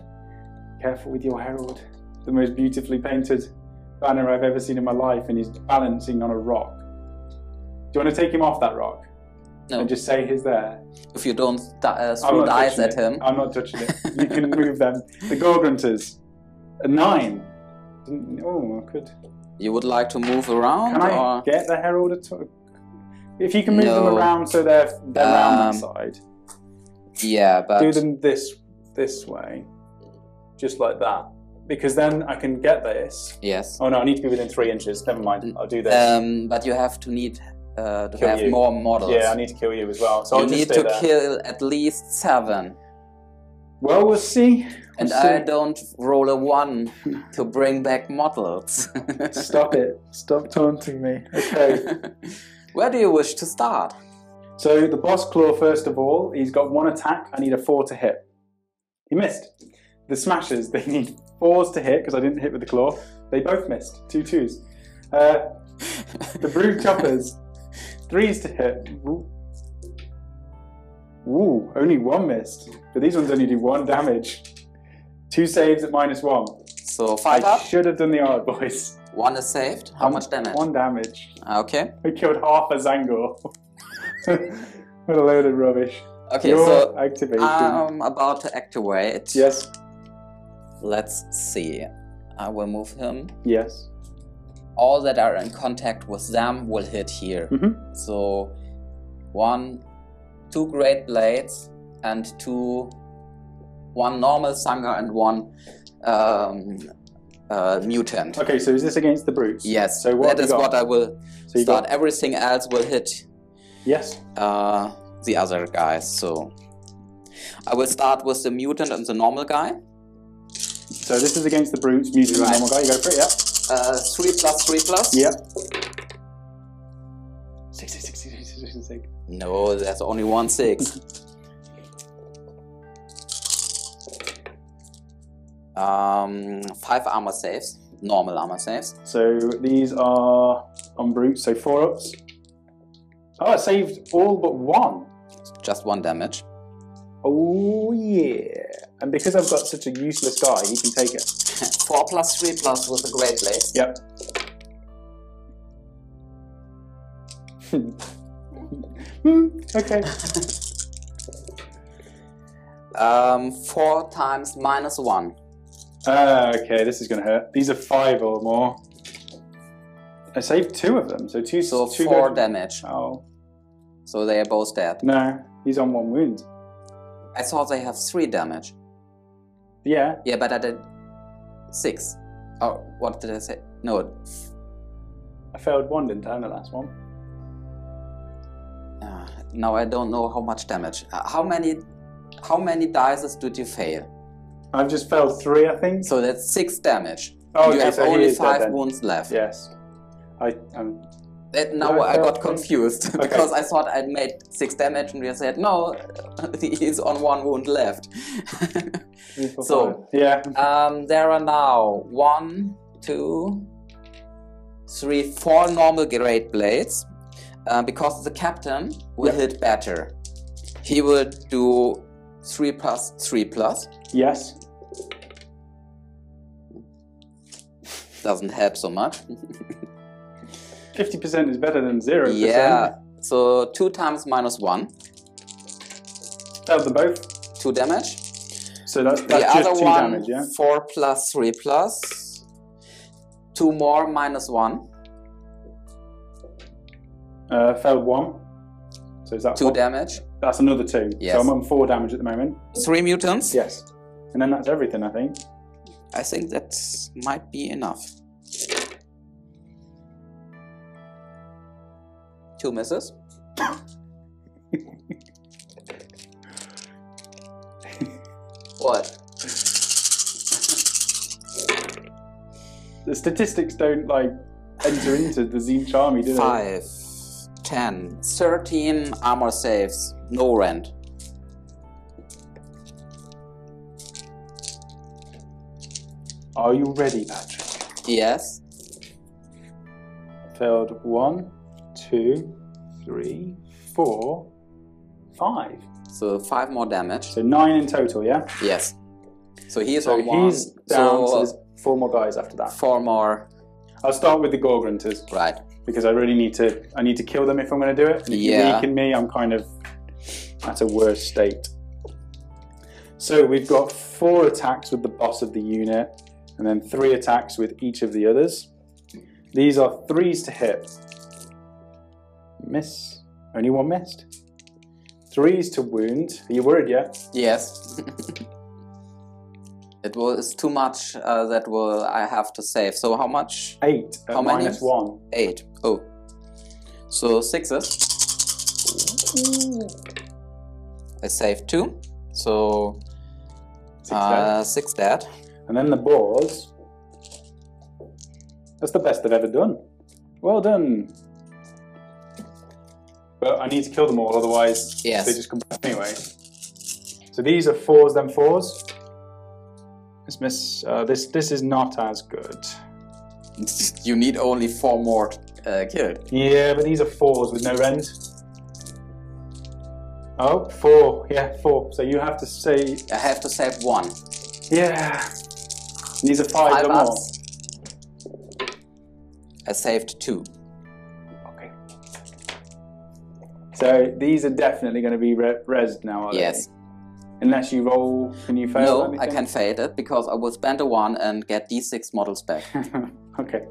Careful with your Herald. The most beautifully painted banner I've ever seen in my life, and he's balancing on a rock. Do you want to take him off that rock? No. And just say he's there? If you don't I'm throw not dice touching at it. him. I'm not touching it. You can move them. The Gorgrunters, a 9. Oh, I could. You would like to move around? Can I or? get the Herald at all? If you can move them No. around so they're around that side. Yeah, but... Do them this way, just like that, because then I can get this. Yes. Oh no, I need to be within 3 inches. Never mind. I'll do this. But you have to need to Kill have you. more models. Yeah, I need to kill you as well. So you I'll just need stay to there. kill at least 7. Well, we'll see. And We'll see. I don't roll a 1 to bring back models. Stop it. Stop taunting me. Okay. Where do you wish to start? So the boss claw, first of all, he's got 1 attack. I need a 4 to hit. He missed. The smashers, they need 4s to hit because I didn't hit with the claw. They both missed. 2 2s. The brute choppers, 3s to hit. Ooh, only 1 missed. But these ones only do 1 damage. 2 saves at -1. So 5 I up, should have done the art, boys. 1 is saved. How much damage? 1 damage. Okay. I killed half a Zangor. What a load of rubbish. Okay, Your so activation. I'm about to activate. Yes. Let's see. I will move him. Yes. All that are in contact with them will hit here. Mm-hmm. So 2 great blades and 1 normal Sangha and 1 mutant. Okay, so is this against the brutes? Yes, So what that have is you got? what I will So you start. got- Everything else will hit Yes. the other guys. So I will start with the mutant and the normal guy. So this is against the brutes, mutant and Right. normal guy. You go for it, yeah? 3 plus 3 plus? Yep. 6. No, there's only 1 6. 5 armor saves, normal armor saves. So these are on brutes, so 4 ups. Oh, I saved all but 1. Just 1 damage. Oh yeah. And because I've got such a useless guy, he can take it. 4 plus 3 plus with a great blade. Yep. Okay. 4 times -1. Okay, this is going to hurt. These are 5 or more. I saved 2 of them, so 2. So 2 4 go- damage. Oh So they are both dead. no, he's on 1 wound. I thought they have 3 damage. Yeah. Yeah, but I did 6. Oh, what did I say? No. I failed 1, didn't I, in the last one? Now I don't know how much damage. How many dices did you fail? I've just failed 3, I think. So that's 6 damage. Oh, You okay, have so he only is dead 5 then. wounds left. Yes. Now I I fail got 3? confused Okay. because I thought I'd made 6 damage and you said no, he's on 1 wound left. So, yeah. there are now 1, 2, 3, 4 normal great blades. Because the captain will hit better. He will do 3 plus 3 plus. Yes. Doesn't help so much. 50% is better than 0%. Yeah. So 2 times -1. Failed them both. 2 damage. So that's The just other 2 one, damage, yeah? 4 plus 3 plus. 2 more -1. Failed 1. So is that 2 4? damage. That's another 2. Yes. So I'm on 4 damage at the moment. 3 mutants. Yes. And then that's everything, I think. I think that might be enough. 2 misses. What? The statistics don't like enter into the Tzeentch army, do they? 5, 10, 13 armor saves, no rend. Are you ready, Patrick? Yes. Failed 1, 2, 3, 4, 5. So 5 more damage. So 9 in total, yeah? Yes. So he is So on 1. he's down, so So there's 4 more guys after that. 4 more. I'll start with the Gorgrunters. Right. Because I really need to kill them if I'm going to do it. And if you weaken me, I'm kind of at a worse state. So we've got 4 attacks with the boss of the unit, and then 3 attacks with each of the others. These are 3s to hit. Miss. Only 1 missed. 3s to wound. Are you worried yet? Yes. It's too much that I have to save. So how much? 8 at How many? -1. 8. Oh. So 6s. I saved 2. So 6 dead. 6 dead. And then the boars. That's the best they've ever done. Well done. But I need to kill them all, otherwise Yes. they just come back anyway. So these are 4s, then 4s. This is not as good. You need only 4 more killed. Yeah, but these are 4s with no rend. Oh, 4. Yeah, 4. So you have to say... I have to save 1. Yeah. And these are 5 or more. ups. I saved 2. Okay. So these are definitely going to be rezzed now, are Yes. they? Unless you roll, can you fail No, anything? I can fade it because I will spend a 1 and get D6 models back. Okay.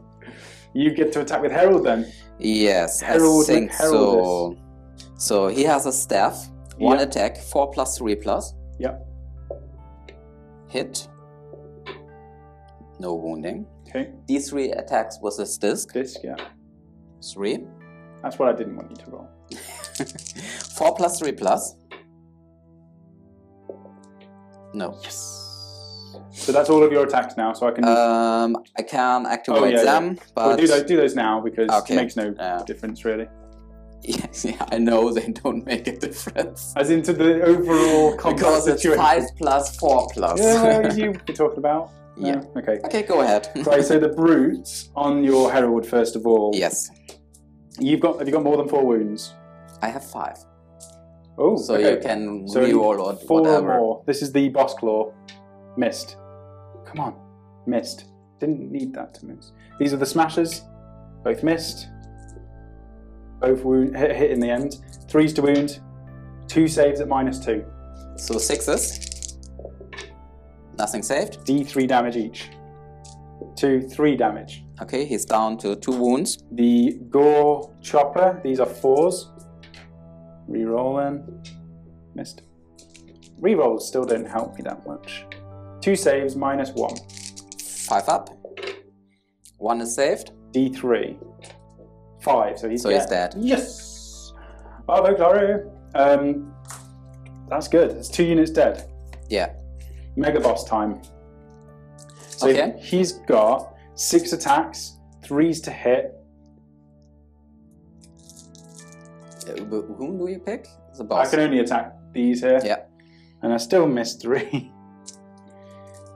You get to attack with Herald then? Yes, Herald I think with so. Heraldess. So he has a staff, 1 Yep. attack, 4 plus 3 plus. Yep. Hit. No wounding. Okay. D3 attacks with his disc. Disc, yeah. 3. That's what I didn't want you to roll. 4 plus 3 plus. No. Yes. So that's all of your attacks now, so I can... I can activate them, but well, do those now, because Okay. it makes no difference, really. yes, yeah, I know they don't make a difference. As into the overall combat Because it's situation. 5 plus 4 plus. Yeah, as you were talking about. Yeah. Okay. Okay, go ahead. Right, so the brutes on your Herald, first of all. Yes, Have you got more than 4 wounds? I have 5. Oh, So okay. you can So reroll or 4 whatever. or more. This is the boss claw. Missed. Come on. Missed. Didn't need that to miss. These are the smashers. Both missed. Both hit in the end. 3s to wound. 2 saves at -2. So 6s. Nothing saved. D3 damage each. 2, 3 damage. Okay, he's down to 2 wounds. The Gore Chopper. These are 4s. Reroll then. Missed. Rerolls still don't help me that much. 2 saves, -1. 5 up. 1 is saved. D3. 5, so he's dead. Yes! Bravo, glory! That's good. That's 2 units dead. Yeah. Mega boss time. So Okay. he's got 6 attacks, 3s to hit. Whom do you pick? The I boss. can only attack these here. Yeah. And I still missed 3.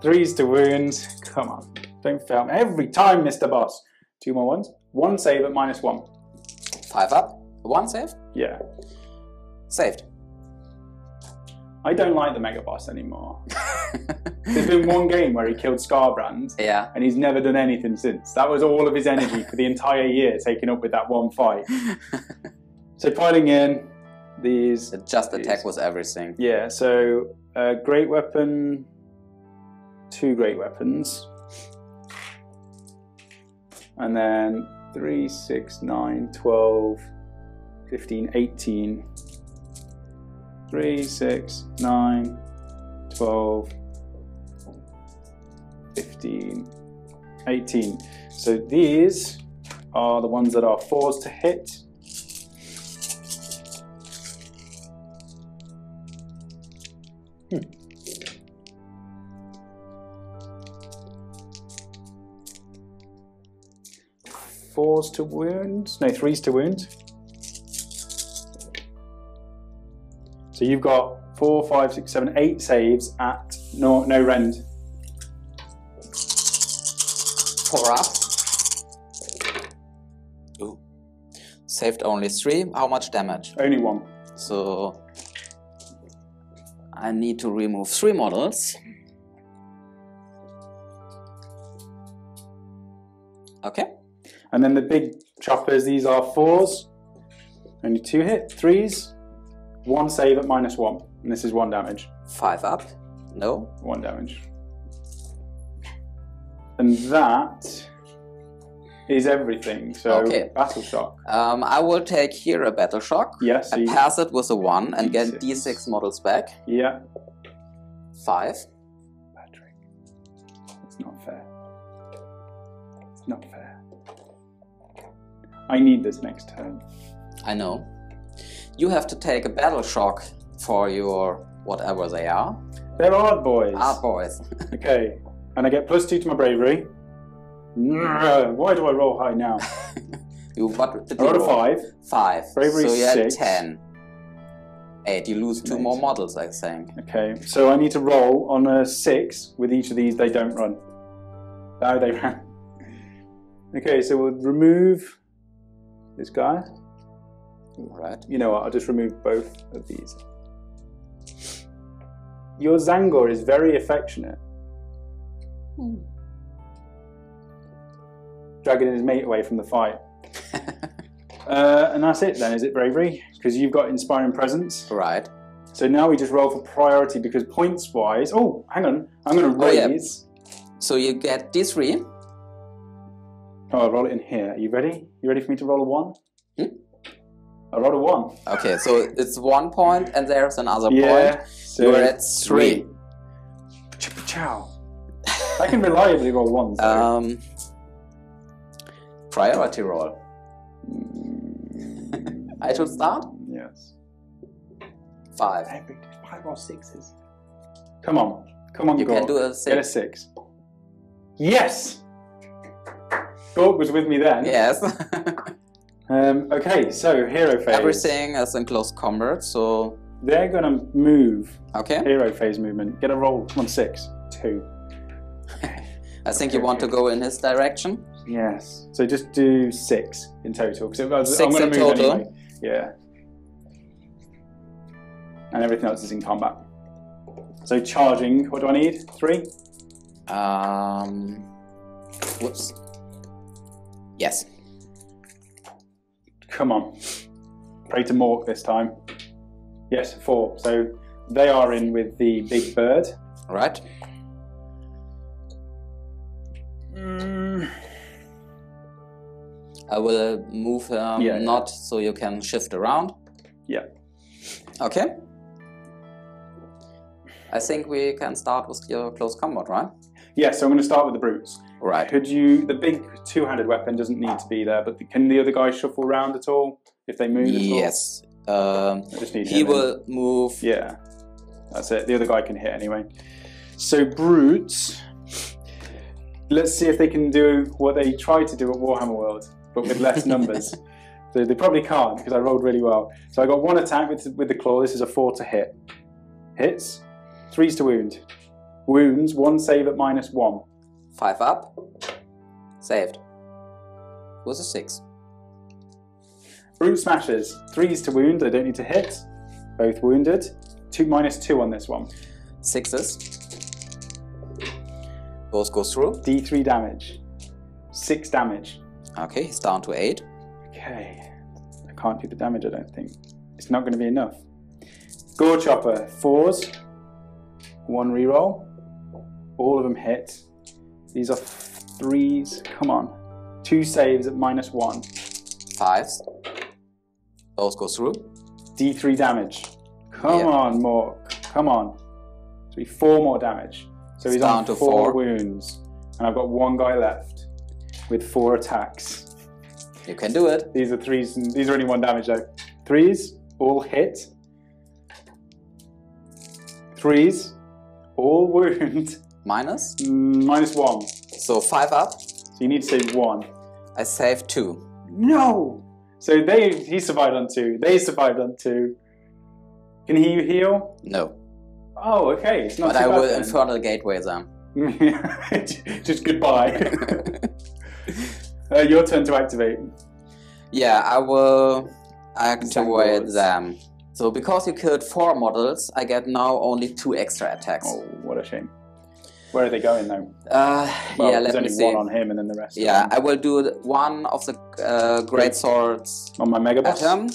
3s to wound. Come on. Don't fail me. Every time, Mr. Boss. 2 more ones. 1 save at -1. 5 up. 1 save. Yeah. Saved. I don't like the Mega Boss anymore. There's been 1 game where he killed Scarbrand, Yeah. and he's never done anything since. That was all of his energy for the entire year taken up with that 1 fight. So piling in these... It just attack was everything. Yeah, so great weapon, 2 great weapons. And then 3, 6, 9, 12, 15, 18. 3, 6, 9, 12, 15, 18. So these are the ones that are 4s to hit. Fours to wound, no, 3s to wound. So you've got 4, 5, 6, 7, 8 saves at no rend. 4 up. Ooh. Saved only 3. How much damage? Only 1. So I need to remove 3 models. Okay. And then the big choppers, these are 4s. Only 2 hit, 3s. 1 save at -1. And this is 1 damage. 5 up. No. 1 damage. And that is everything. So okay. Battle Shock. I will take here a Battle Shock. Yes. And pass it with a 1 and get D6 models back. Yeah. 5. Patrick. It's not fair. It's not fair. I need this next turn. I know. You have to take a Battle Shock for your whatever they are. They're art boys. Art boys. Okay. And I get +2 to my bravery. Why do I roll high now? What did I you rolled roll? a 5. 5. Bravery so you had 6. 10. 8. You lose 2 more models, I think. Okay. So I need to roll on a 6. With each of these, they don't run. Oh, they ran. Okay, so we'll remove this guy. Right. You know what? I'll just remove both of these. Your Zangor is very affectionate. Dragging his mate away from the fight. And that's it then, is it bravery? Because you've got inspiring presence. Right. So now we just roll for priority because points wise. Oh, hang on. I'm going to raise. Yeah. So you get D3. Oh, I'll roll it in here. Are you ready? You ready for me to roll a 1? I rolled a 1. Okay, so it's 1 point and there's another point. So you're at 3. Ciao. I can reliably roll 1s. Priority roll. I should start? Yes. 5. 5 or 6s. Come on. Come on, You Gorg. can do a 6. Get a 6. Yes! Gorg was with me then. Yes. Okay, so hero phase. Everything is in close combat, so... They're going to move. Okay. Hero phase movement. Get a roll. Come on, 6. 2. I think you want to go in his direction. Yes. So just do 6 in total. 6 I'm going in to move total. anyway. Yeah. And everything else is in combat. So charging, what do I need? 3? Whoops. Yes. Come on. Pray to Mork this time. Yes, 4. So they are in with the big bird. Right. I will move not so you can shift around. Yeah. Okay. I think we can start with your close combat, right? Yeah, so I'm going to start with the brutes. Right. Could you... The big two-handed weapon doesn't need to be there, but can the other guy shuffle around at all? If they move at all? Yes. I just need he him will move... Yeah. That's it. The other guy can hit anyway. So brutes... Let's see if they can do what they tried to do at Warhammer World, but with less numbers. So they probably can't because I rolled really well. So I got 1 attack with the claw. This is a 4 to hit. Hits. 3s to wound. Wounds. 1 save at -1. 5 up. Saved. Was a 6. Brute smashes. 3s to wound. I don't need to hit. Both wounded. -2 on this one. 6s. Both go through. D3 damage. 6 damage. Okay, he's down to 8. Okay. I can't do the damage, I don't think. It's not going to be enough. Gore Chopper. 4s. 1 reroll. All of them hit. These are 3s. Come on. 2 saves at -1. 5s. Both go through. D3 damage. Come on, Mork. Come on. So 4 more damage. So he's down on to 4 4 wounds. and I've got one guy left with 4 attacks. You can do it. These are 3s, and these are only 1 damage though. 3s, all hit. 3s, all wound. Minus? -1. So 5 up. So you need to save 1. I saved 2. No! So he survived on 2. They survived on 2. Can he heal? No. Oh, okay. It's not but too I bad will then. Infernal Gateway them. Just goodbye. Your turn to activate. Yeah, I will activate Handbook. them. So because you killed 4 models, I get now only 2 extra attacks. Oh, what a shame. Where are they going though? Well, yeah, let me there's see. only 1 on him and then the rest. Yeah, I will do one of the great swords on my mega boss. at him,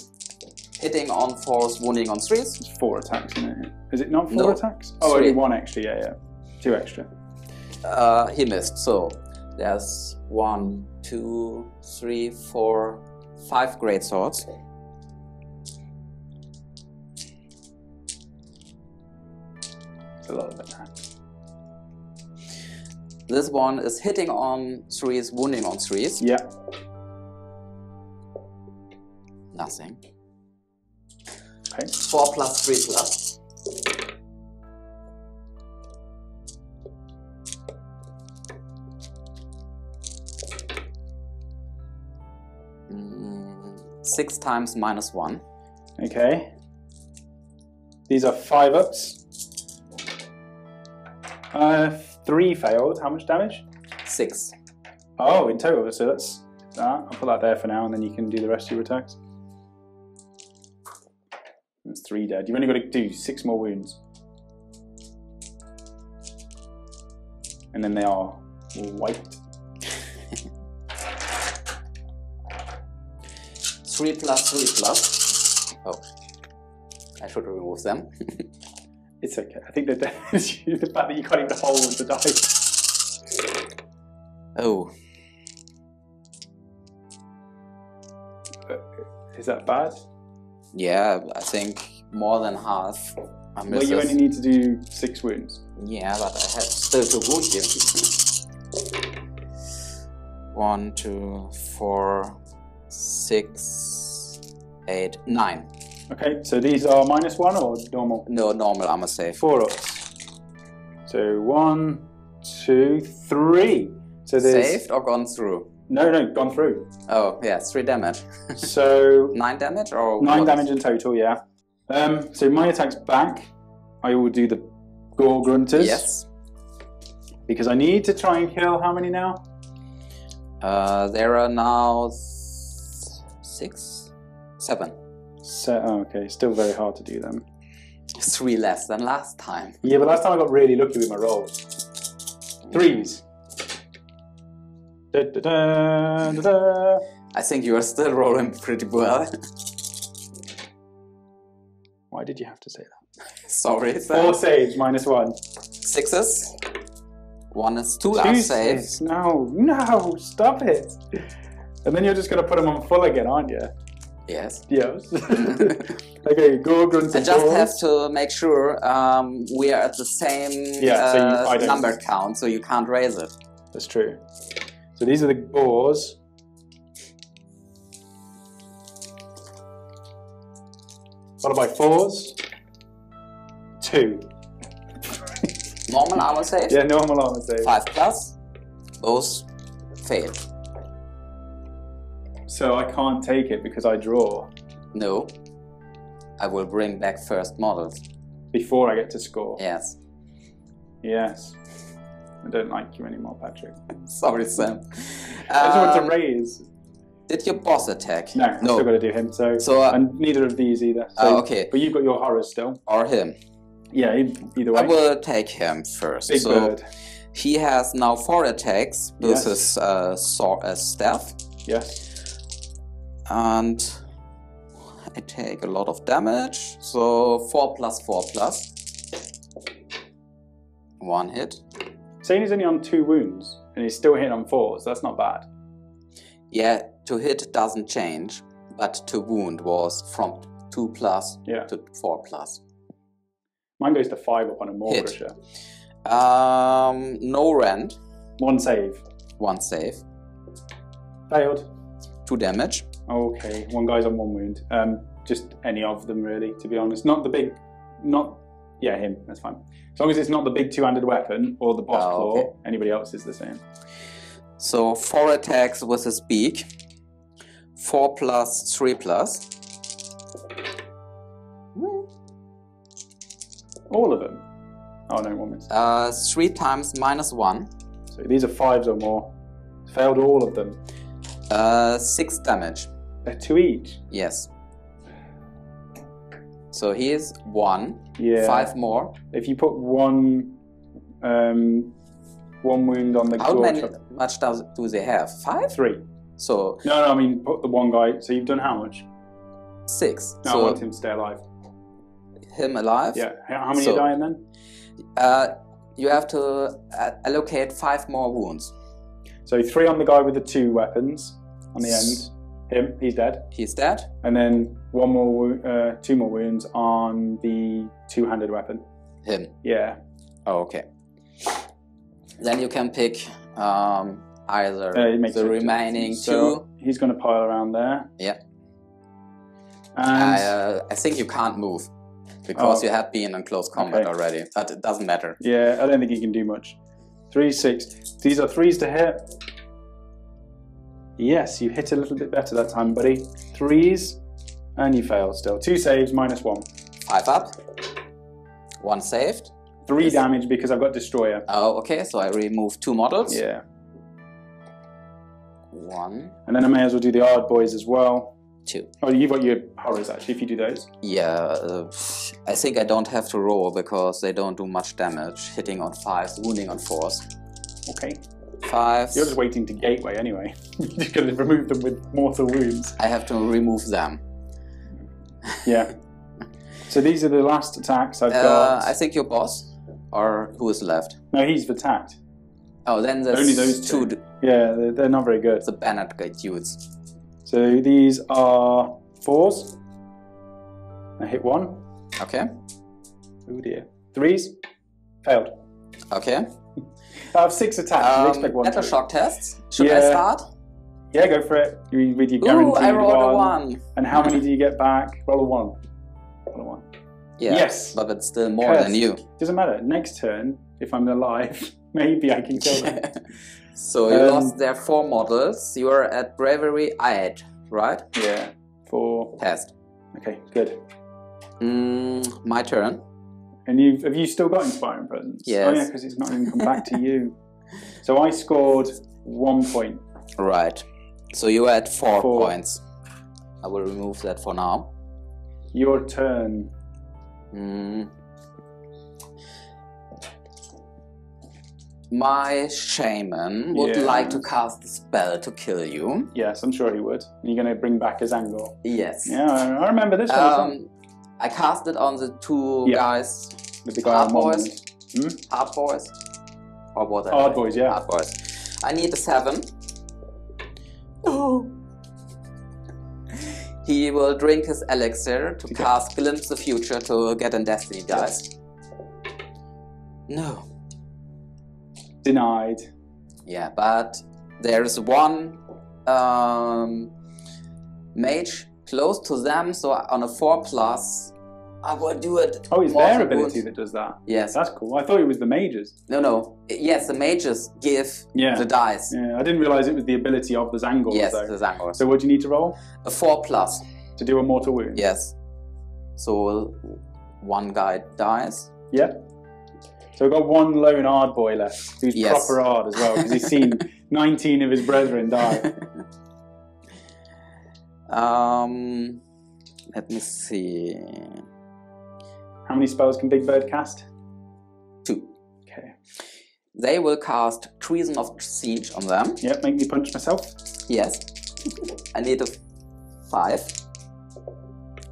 hitting on 4s, wounding on 3s. It's 4 attacks, isn't it? Is it not 4 No. attacks? Oh, 3. only 1 extra. Yeah. 2 extra. He missed. So there's 1, 2, 3, 4, 5 great swords. It's a lot of attacks. This one is hitting on 3s, wounding on 3s. Yeah. Nothing. Okay. 4 plus 3 plus. Mm, 6 times -1. Okay. These are 5 ups. 3 failed. How much damage? 6. Oh, in total. So that's that. I'll put that there for now, and then you can do the rest of your attacks. That's 3 dead. You've only got to do 6 more wounds. And then they are wiped. 3 plus 3 plus. Oh, I should remove them. It's okay. I think the fact that you can't even hold the dice. Oh. Is that bad? Yeah, I think more than half. Well, you only need to do 6 wounds. Yeah, but I have still to wound you. 1, 2, 4, 6, 8, 9. Okay, so these are -1 or normal? No, normal armor save. 4 ups. So 1, 2, 3. So there's Saved or gone through? no, gone through. Oh, yeah, 3 damage. So 9 damage or 9 what? damage in total, yeah. So my attack's back. I will do the gore grunters. Yes. Because I need to try and kill how many now? There are now 6, 7. So, okay, still very hard to do them. 3 less than last time. Yeah, but last time I got really lucky with my rolls. 3s. Da, da, da, da, da. I think you are still rolling pretty well. Why did you have to say that? Sorry. 4 saves, -1. 6s. 1 is 2 2 are saves. saves. No, stop it. And then you're just going to put them on full again, aren't you? Yes. Yes. Okay, gore grunts. I just have to make sure we are at the same I don't- number count, so you can't raise it. That's true. So these are the gores. Followed by 4s. 2. Normal armor save? Yeah, normal armor save. 5 plus. Those fail. So I can't take it because I draw No. I will bring back first models. before I get to score. Yes. Yes. I don't like you anymore, Patrick. Sorry, Sam. I just want to raise. Did your boss attack? No, I've still got to do him. So, and neither of these either. So, okay. But you've got your horrors still. Or him. Yeah, either way. I will take him first. Big bird. He has now 4 attacks with his staff. Yes. And I take a lot of damage. So 4 plus 4 plus. 1 hit. Saying he's only on 2 wounds and he's still hitting on 4s, that's not bad. Yeah, to hit doesn't change, but to wound was from 2 plus to 4 plus. Mine goes to 5 up on a Maw Hit. Crusher. No rend. 1 save. 1 save. Failed. 2 damage. Okay, 1 guy's on 1 wound. Just any of them really, to be honest. Not the big, yeah, him, that's fine. As long as it's not the big 2-handed weapon or the boss claw, okay. Anybody else is the same. So 4 attacks with his beak. 4 plus, 3 plus. All of them? Oh no, 1 miss. 3 times -1. So these are 5s or more. Failed all of them. 6 damage. They're 2 each? Yes. So here's 1. Yeah. 5 more. If you put 1 wound on the How much do they have? 5? 3. So no, I mean put the 1 guy. So you've done how much? 6. No, so I want him to stay alive. Him alive? Yeah. How many are dying then? You have to allocate 5 more wounds. So 3 on the guy with the 2 weapons on the end. Him, he's dead. He's dead. And then 2 more wounds on the 2-handed weapon. Him. Yeah. Oh, okay. Then you can pick either the remaining 2. So he's going to pile around there. Yeah. And I think you can't move because you have been in close combat already. But it doesn't matter. Yeah, I don't think he can do much. 3, 6. These are 3s to hit. Yes, you hit a little bit better that time, buddy. 3s, and you fail still. 2 saves, -1. 5 up. 1 saved. 3 damage because I've got Destroyer. Oh, okay, so I remove 2 models. Yeah. 1. And then I may as well do the Ard Boys as well. 2. Oh, you've got your horrors actually, if you do those. Yeah, I think I don't have to roll because they don't do much damage. Hitting on 5s, wounding on 4s. Okay. 5. You're just waiting to gateway anyway. You're just going to remove them with mortal wounds. I have to remove them. Yeah. So these are the last attacks I've got. I think your boss, or who is left? No, he's attacked. Oh, then there's only those 2. Yeah, they're not very good. The Bennett dudes. So these are 4s. I hit 1. Okay. Oh dear. 3s. Failed. Okay. I have 6 attacks. You expect 1. Metal shock tests. Should I start? Yeah, go for it. With your guaranteed I rolled a 1. And how many do you get back? Roll a 1. Roll a 1. Yeah, yes. But it's still more than you. Doesn't matter. Next turn, if I'm alive, maybe I can kill them. So you lost their 4 models. You are at Bravery 8, right? Yeah. 4. Test. Okay, good. My turn. And have you still got Inspiring Presence? Yes. Oh yeah, because it's not even come back to you. So I scored 1 point. Right. So you are at 4 points. I will remove that for now. Your turn. My shaman would like to cast a spell to kill you. Yes, I'm sure he would. You're going to bring back his angle. Yes. Yeah, I remember this one. I cast it on the 2 guys. With the guy Hard boys. Hard boys. Or whatever. Hard boys, yeah. Hard boys. I need a 7. Oh. He will drink his elixir to cast Glimpse the Future to get a Destiny dice. No. Denied. Yeah, but there is 1 mage close to them, so on a 4+, I will do it. Oh, it's their ability that does that? Yes. That's cool. I thought it was the mages. No. Yes, the mages give the dice. Yeah, I didn't realise it was the ability of the Zangors. Yes, though. the Zangors. So what do you need to roll? A 4+. To do a mortal wound? Yes. So 1 guy dies. Yeah. So we've got 1 lone Ard boy left, who's proper Ard as well, because he's seen 19 of his brethren die. Let me see. How many spells can Big Bird cast? 2. Okay. They will cast Treason of Tzeentch on them. Yep, make me punch myself. Yes. I need a 5.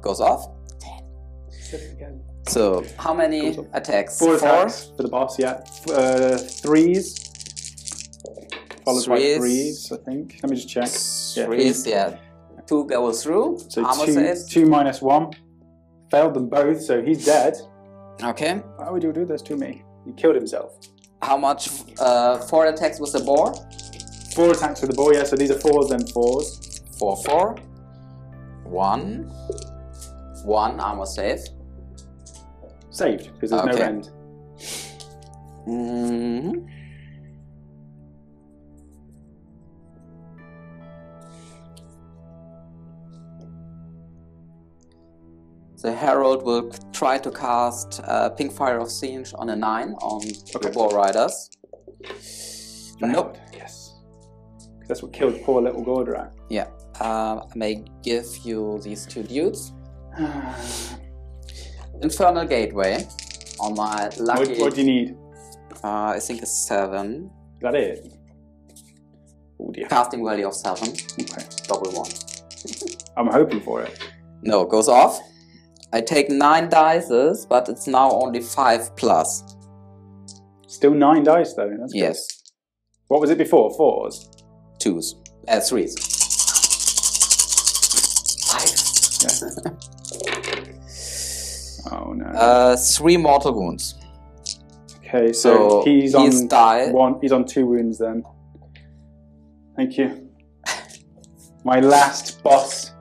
Goes off. 10. So, how many attacks? 4 attacks for the boss, yeah. 3s. Followed by 3s, I think. Let me just check. 3s, yeah. 2 go through. So armor 2 saves. 2 minus 1. Failed them both, so he's dead. Okay. Why would you do this to me? He killed himself. How much? 4 attacks with the boar? 4 attacks with the boar, yeah, so these are 4s, then 4s. 4, 4. 1. 1 armor save. Saved, because there's no end. The Herald will try to cast Pink Fire of Tzeentch on a 9 on the Boar Riders. Nope. Yes. That's what killed poor little Gordrak. Yeah. I may give you these 2 dudes. Infernal Gateway on my lucky. What do you need? I think it's 7. Is that it? Oh dear. Casting value of 7. Okay. Double 1. I'm hoping for it. No, it goes off. I take 9 dices, but it's now only 5 plus. Still 9 dice though. That's good. Yes. What was it before? 4s? 2s. 3s. 5. Yeah. Oh no. 3 mortal wounds. Okay, so he's on died. He's on 2 wounds then. Thank you. My last boss.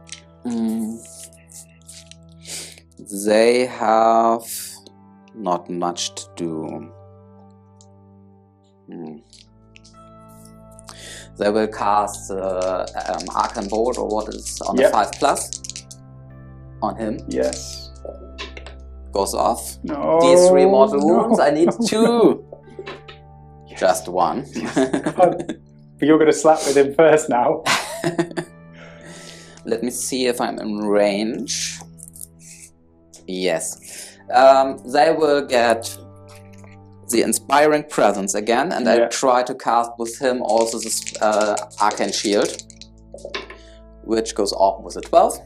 They have not much to do. They will cast Arcane Bolt or what is on a 5 plus on him. Yes. Goes off. No. These 3 mortal wounds. I need 2. Yes. Just 1. But you're going to slap with him first now. Let me see if I'm in range. Yes. They will get the Inspiring Presence again, and I try to cast with him also this Arcane Shield, which goes off with a 12.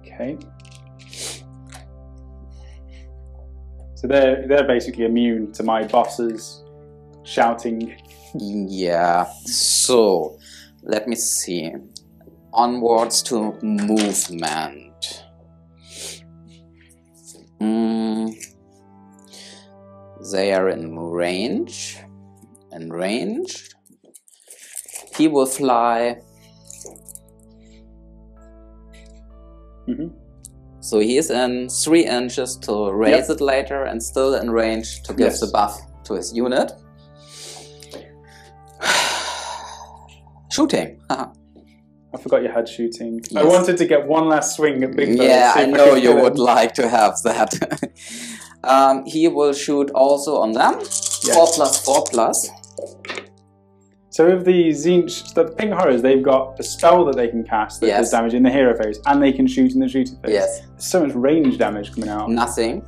Okay. So they're basically immune to my boss's shouting. Yeah. So let me see. Onwards to movement. They are in range. He will fly. So he is in 3 inches to raise it later, and still in range to give the buff to his unit. Shooting. I forgot you had shooting. Yes. I wanted to get one last swing at Big Bird. Yeah, I know you would like to have that. He will shoot also on them. Yes. 4 plus 4 plus. So with the Tzeentch, the Pink Horrors, they've got a spell that they can cast that does damage in the hero phase, and they can shoot in the shooter phase. Yes. There's so much range damage coming out. Nothing.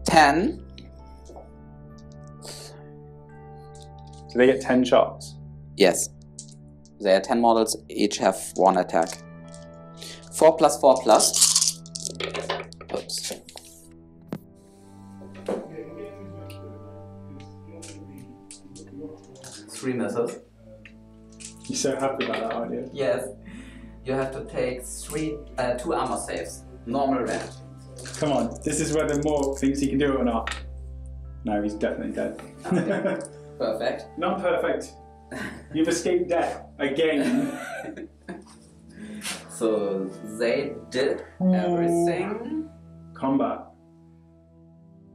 10. So they get 10 shots? Yes. There are 10 models, each have 1 attack. 4 plus 4 plus. Oops. Three misses. You're so happy about that, aren't you? Yes. You have to take 2 armor saves. Normal range. Come on, this is whether Mork thinks he can do it or not. No, he's definitely dead. Okay. Perfect. Not perfect. You've escaped death again. So they did everything. Combat.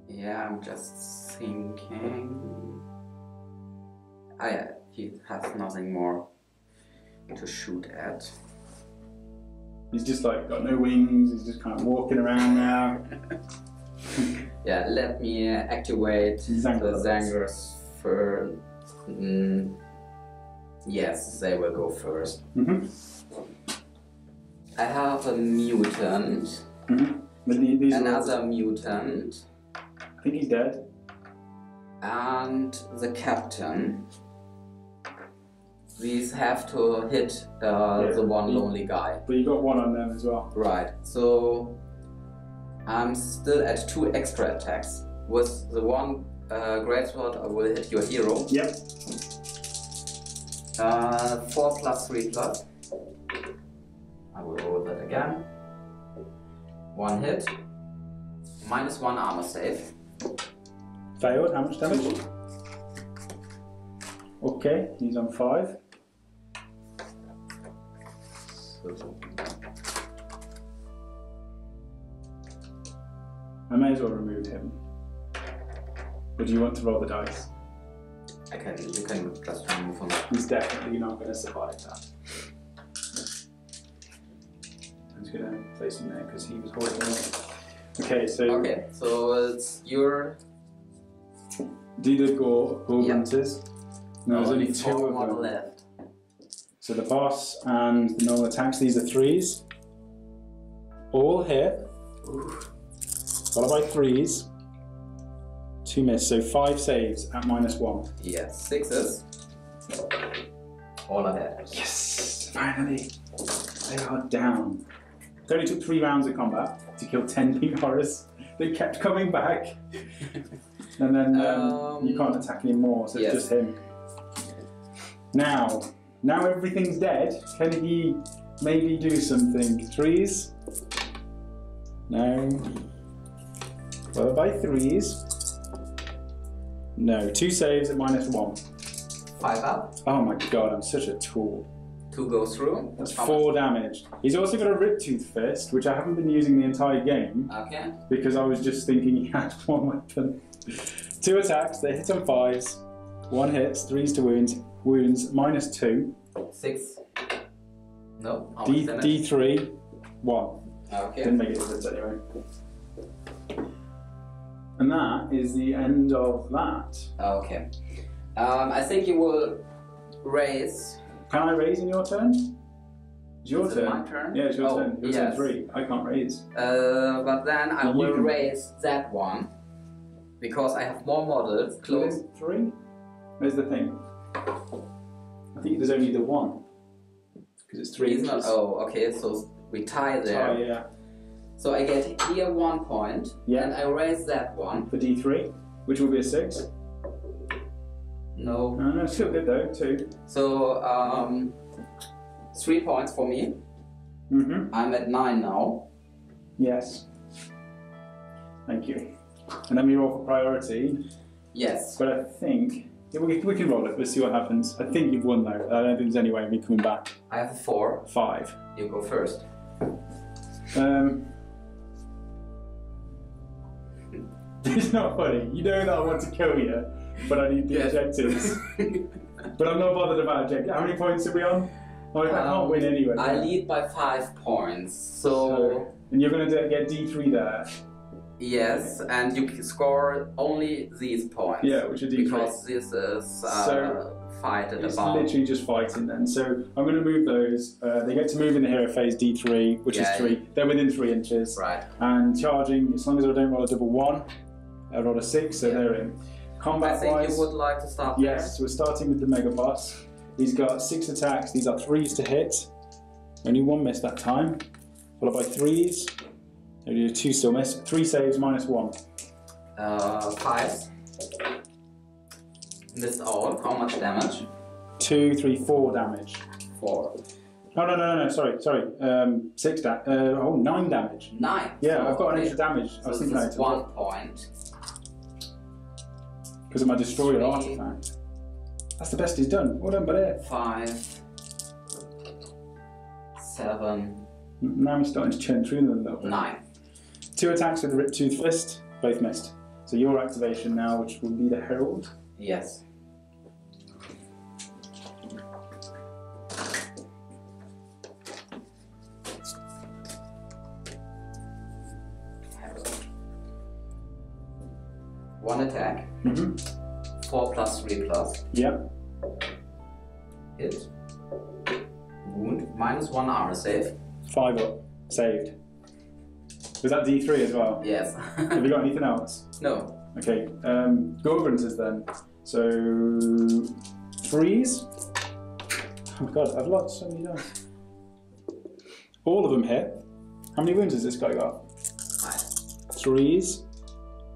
Yeah, I'm just thinking. He has nothing more to shoot at. He's just like got no wings, he's just kind of walking around now. Yeah, let me activate the Zangers first. Yes, they will go first. I have a mutant. Another mutant. I think he's dead. And the captain. These have to hit the one lonely guy. But you got 1 on them as well. Right, so I'm still at 2 extra attacks. With the 1 greatsword, I will hit your hero. Yep. 4 plus 3 plus. I will roll that again. 1 hit. -1 armor save. Failed, how much damage? Okay, he's on 5. I may as well remove him. Or do you want to roll the dice? You can just remove him. He's definitely not going to survive that. I'm just going to place him there because he was holding it. Okay, so... Okay, so it's your... Do the gore hunters. No, there's only 2 of them left. So the boss and the normal attacks, these are 3s. All hit. Followed by 3s. 2 miss, so 5 saves at -1. Yes, 6s. All are dead. Yes, finally. They are down. It only took 3 rounds of combat to kill 10 pink horrors. They kept coming back. And then you can't attack anymore, so it's just him. Now everything's dead. Can he maybe do something? 3s? No. Followed by 3s. No. 2 saves at -1. 5 up. Oh my god, I'm such a tool. 2 go through. That's 4 damage. He's also got a Riptooth Fist, which I haven't been using the entire game. Okay. Because I was just thinking he had 1 weapon. 2 attacks, they hit on 5s. 1 hits, 3s to wounds, -2. 6. No. D3, 1. Okay. Didn't make a difference anyway. And that is the end of that. Okay. I think you will raise. Can I raise in your turn? It's your Is turn. it my turn? Yeah, it's your turn. Your turn yes. 3. I can't raise. But then I You will can- raise that one because I have more models close. 3? Where's the thing? I think there's only the 1. Because it's 3 It's inches. not. Oh, okay. So we tie there. Yeah. So I get here 1 point. Yeah. And I raise that one. For D3, which will be a 6. No. No, it's still good though, 2. So 3 points for me. Mm-hmm. I'm at 9 now. Yes. Thank you. And then we roll for priority. Yes. But I think... Yeah, we can roll it, we'll see what happens. I think you've won though. I don't think there's any way of me coming back. I have a 4. 5. You go first. It's not funny. You know that I want to kill you, but I need the objectives. But I'm not bothered about objectives. How many points are we on? Oh, I can't win anyway. I lead by 5 points. So and you're going to get D3 there. yes, and you can score only these points. Yeah, which are D3. Because this is fight at It's about. literally just fighting then. So I'm going to move those. They get to move in the hero phase D3, which is 3. They're within 3 inches. Right. And charging, as long as I don't roll a double 1, I roll a 6, so they're in. Combat I think wise, you would like to start yes, we're starting with the Mega Boss. He's got 6 attacks. These are 3s to hit. Only 1 miss that time. Followed by 3s. Only 2 still miss. 3 saves, -1. 5s. Missed all. How much damage? 2, 3, 4 damage. 4. No, sorry. 6 damage. 9 damage. 9. Yeah, So, I've got an okay. extra damage. I So was this thinking is 1 point. because of my destroyer 3. artifact. That's the best he's done. Well done, buddy. 5. 7. Now he's starting to churn through them a little bit. 9. 2 attacks with the Riptooth Fist. Both missed. So your activation now, which will be the Herald. Yes. One attack. 4 plus 3 plus. Yep. Hit. Wound. -1 armor save. 5 up. Saved. Was that D3 as well? Yes. Have you got anything else? No. Okay. Gorgrunters then. So 3s. Oh my god, I've lost so many dice. All of them hit. How many wounds has this guy got? 5. 3s.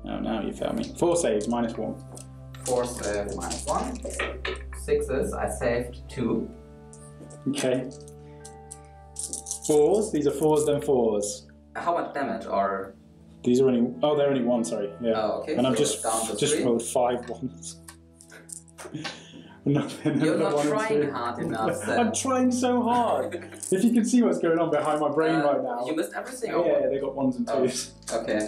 Oh, now you failed me. 4 saves, -1. 4 save, -1. 6s. I saved 2. Okay. 4s. These are 4s, then 4s. How much damage are? These are only. Oh, they're only 1. Sorry. Yeah. Oh, okay. And I've So just down to just 3. rolled 5 ones. You're not trying hard enough, Sam. I'm trying so hard. If you can see what's going on behind my brain right now. You missed everything. Yeah, they got 1s and 2s. Okay.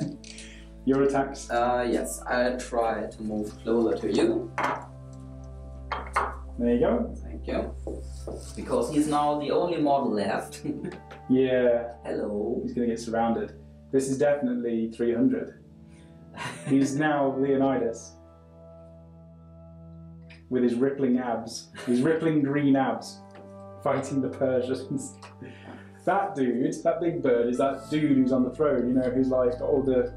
Your attacks? Yes, I'll try to move closer to you. There you go. Thank you. Because he's now the only model left. Yeah. Hello. He's going to get surrounded. This is definitely 300. He's now Leonidas. With his rippling abs. His rippling green abs. Fighting the Persians. That dude, that big bird, is that dude who's on the throne, you know, who's like got all the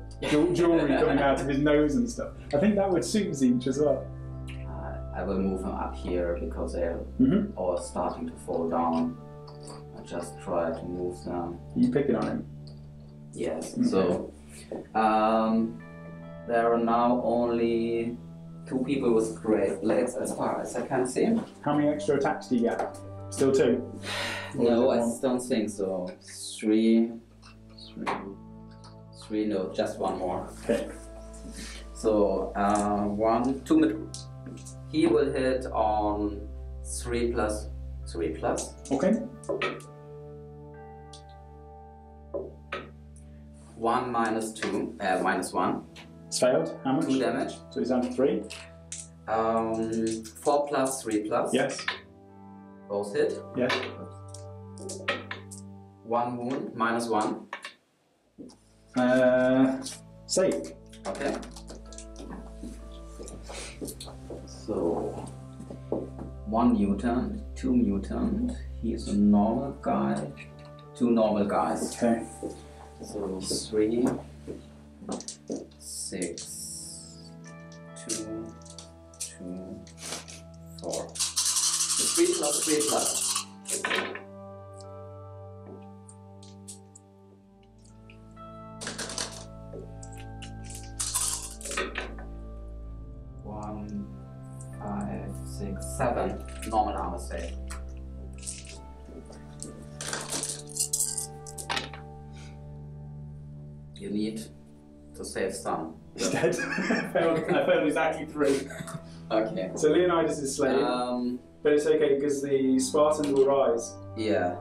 jewellery coming out of his nose and stuff. I think that would suit Tzeentch as well. I will move him up here because they're all starting to fall down. I just try to move them. Are you picking on him? Yes. So there are now only 2 people with great blades as far as I can see. How many extra attacks do you get? Still 2? No, I don't think so. 3, no, just 1 more. Okay. So 1, 2. He will hit on 3 plus 3 plus. Okay. 1 minus 2, minus 1. It's failed. How much? 2 damage. So he's down to 3. 4 plus 3 plus. Yes. Both hit. Yes. 1 wound, minus 1. Save. Okay. So 1 mutant, 2 mutant. He's a normal guy. 2 normal guys. Okay. So 3, 6, 2, 4. 3 plus 3 plus. One, 5, 6, 7. Normal armor save. You need to save some. He's dead. I failed exactly 3. Okay. So Leonidas is slain, but it's okay because the Spartans will rise. Yeah.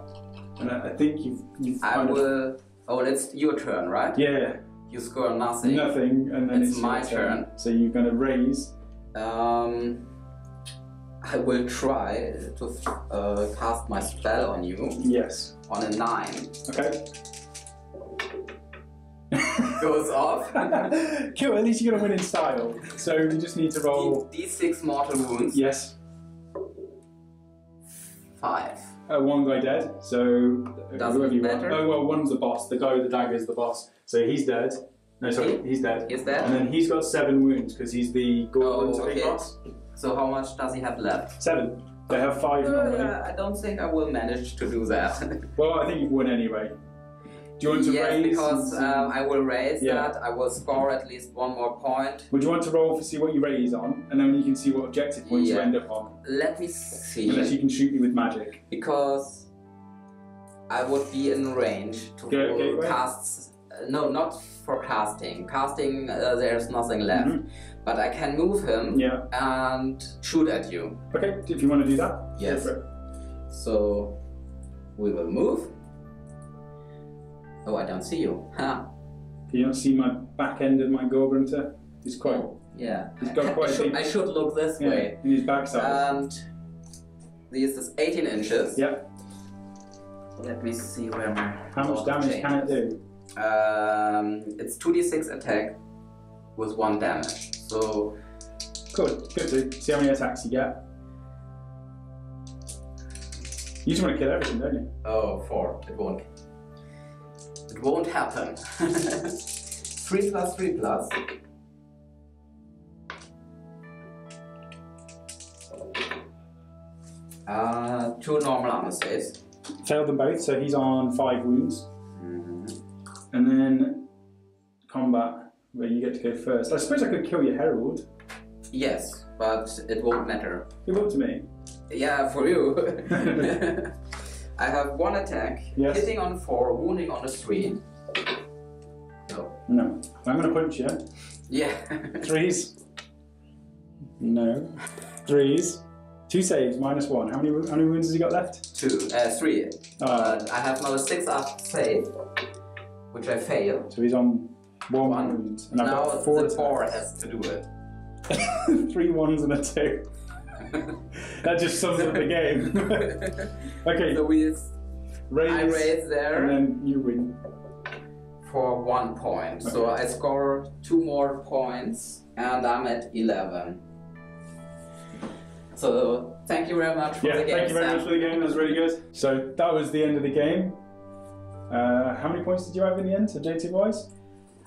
And I think you've I will. Oh, it's your turn, right? Yeah. You score nothing. Nothing, and then it's my your turn. So you're going to raise. I will try to cast my spell on you. Yes. On a 9. Okay. Goes off. Cool, at least you're going to win in style. So you just need to roll... D6 mortal wounds. Yes. 5. 1 guy dead, so... Doesn't it matter? Oh, well, 1's the boss. The guy with the dagger is the boss. So he's dead. No, sorry, he's dead. He's dead? And then he's got 7 wounds because he's the big boss. So how much does he have left? 7. They have 5 normally. I don't think I will manage to do that. Well, I think you've won anyway. Do you want to raise? Yes, because I will raise that. I will score at least 1 more point. Would you want to roll to see what you raise on, and then you can see what objective points you end up on? Let me see. Unless you can shoot me with magic. Because I would be in range to cast. No, not for casting. Casting, there's nothing left. But I can move him and shoot at you. Okay, if you want to do that. Yes. So we will move. Oh, I don't see you. Huh. You don't see my back end of my Gorgrunter? He's quite... Yeah. He's got quite a big... I should look this way. In his backside. And this is 18 inches. Yeah. Let me see where my... How much damage can it do? It's 2d6 attack with 1 damage. So... Good to see how many attacks you get. You just want to kill everything, don't you? Oh, 4. It won't happen. 3 plus 3 plus. Two normal armor saves. Failed them both, so he's on 5 wounds. And then combat, where you get to go first. I suppose I could kill your herald. Yes, but it won't matter. It won't to me. Yeah, for you. I have 1 attack, hitting on 4, wounding on a 3. No. I'm going to punch you. Yeah. 3s. No. 3s. 2 saves, -1. How many wounds has he got left? 3. I have now a 6-up save, which I failed. So he's on 1 wound. And I've now got 4 the 4 has to do it. 3 1s and a 2. That just sums up the game. Okay. So I raise there. And then you win. For 1 point. Okay. So I score 2 more points and I'm at 11. So thank you very much for the game. Thank you very much for the game, that was really good. So that was the end of the game. How many points did you have in the end, objective wise?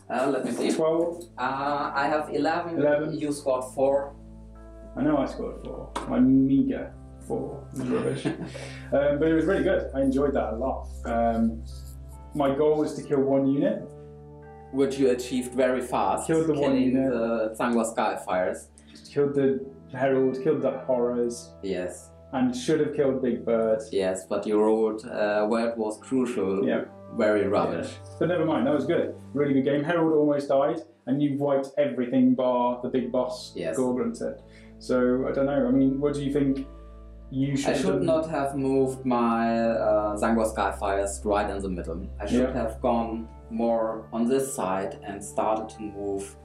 Let me see. 12? I have 11. You scored 4. I know I scored 4. My meager 4 was rubbish. But it was really good. I enjoyed that a lot. My goal was to kill 1 unit. Which you achieved very fast. Killed the 1 unit. The Tzeentch Skyfires. Killed the Herald, killed the Horrors. Yes. And should have killed Big Bird. Yes, but you wrote where it was crucial. Yeah. Very rubbish. Yeah. But never mind, that was good. Really good game. Herald almost died, and you've wiped everything bar the big boss, Gorgrunter. So, I don't know, I mean, what do you think you should I should not have moved my Tzeentch Skyfires right in the middle. I should have gone more on this side and started to move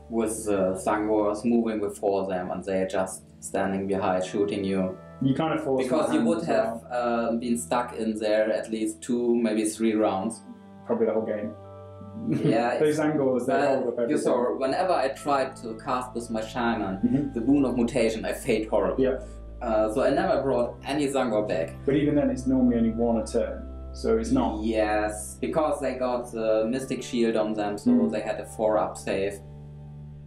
with the Tzeentch moving before them, and they're just standing behind shooting you. You kind of forced because you would have been stuck in there at least 2, maybe 3 rounds. Probably the whole game. Yeah. Those angles, they hold up everything. You saw, whenever I tried to cast with my Shaman, the Boon of Mutation, I failed horribly. Yeah. So I never brought any Tzeentch back. But even then, it's normally only 1 a turn, so it's not. Yes, because they got the Mystic Shield on them, so they had a 4-up save.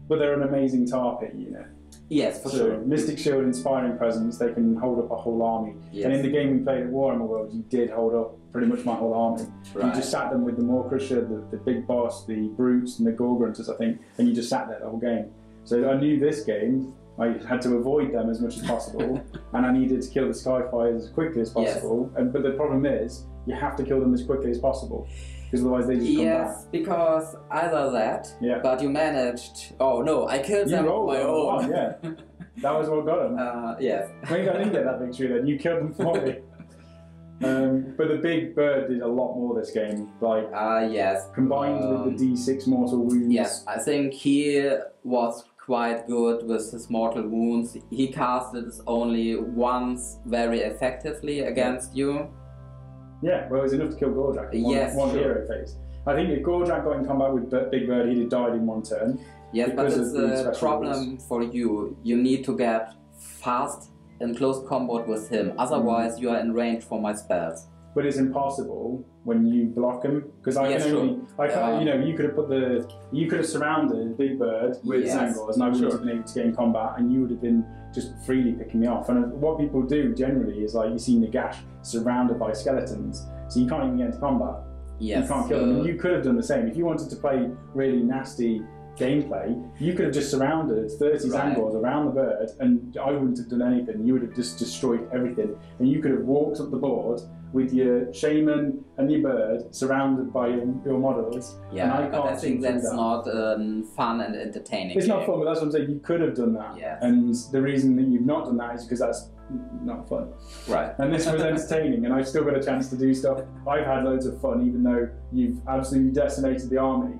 But they're an amazing tar pit unit. Yes, for sure. Mystic Shield, Inspiring Presence, they can hold up a whole army. Yes. And in the game we played at Warhammer World, you did hold up pretty much my whole army. Right. You just sat them with the Maw-Crusher, the Big Boss, the Brutes, and the Gorgrunters, I think, and you just sat there the whole game. So I knew this game, I had to avoid them as much as possible, and I needed to kill the Skyfires as quickly as possible. Yes. But the problem is, you have to kill them as quickly as possible. Because otherwise they just come back. Yes, because either that, but you managed... Oh no, I killed them on my own. Yeah, that was what got them. Yes. Maybe I didn't get that victory then, you killed them for me. But the Big Bird did a lot more this game. Like, yes. Combined with the D6 mortal wounds. Yes, I think he was quite good with his mortal wounds. He casted only once very effectively against you. Yeah, well, it was enough to kill Gordrak in one hero phase. I think if Gordrak got in combat with Big Bird, he'd have died in 1 turn. Yes, but it's a problem for you. You need to get fast in close combat with him. Otherwise, you are in range for my spells. But it's impossible when you block him because I can only. I can't. You know, you could have surrounded Big Bird with Tzeentch, and I wouldn't have been able to get in combat, and you would have been just freely picking me off. And what people do generally is like you see Nagash surrounded by skeletons, so you can't even get into combat. Yes, you can't kill them. And you could have done the same if you wanted to play really nasty gameplay. You could have just surrounded 30 Tzeentch around the bird, and I wouldn't have done anything. You would have just destroyed everything, and you could have walked up the board with your Shaman and your bird surrounded by your models. Yeah, and I think that's not fun and entertaining. It's not fun, but that's what I'm saying. You could have done that. Yeah. And the reason that you've not done that is because that's not fun. Right. And this was entertaining, and I've still got a chance to do stuff. I've had loads of fun, even though you've absolutely decimated the army.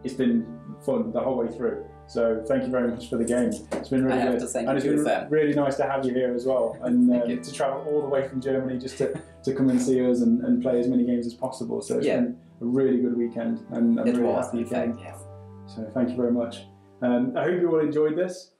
It's been fun the whole way through. So thank you very much for the game. It's been really good. And it's been really nice to have you here as well. And to travel all the way from Germany just to come and see us and play as many games as possible. So it's been a really good weekend. And I'm really happy you came. So thank you very much. I hope you all enjoyed this.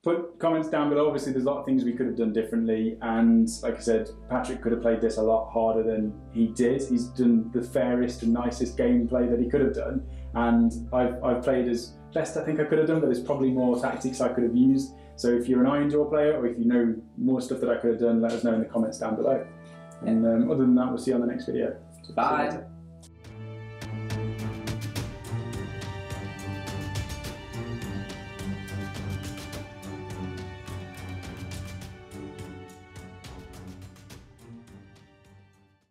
Put comments down below. Obviously there's a lot of things we could have done differently. And like I said, Patrick could have played this a lot harder than he did. He's done the fairest and nicest gameplay that he could have done. And I've played as best I think I could have done, but there's probably more tactics I could have used. So if you're an Ironjawz player, or if you know more stuff that I could have done, let us know in the comments down below. And other than that, we'll see you on the next video. Bye.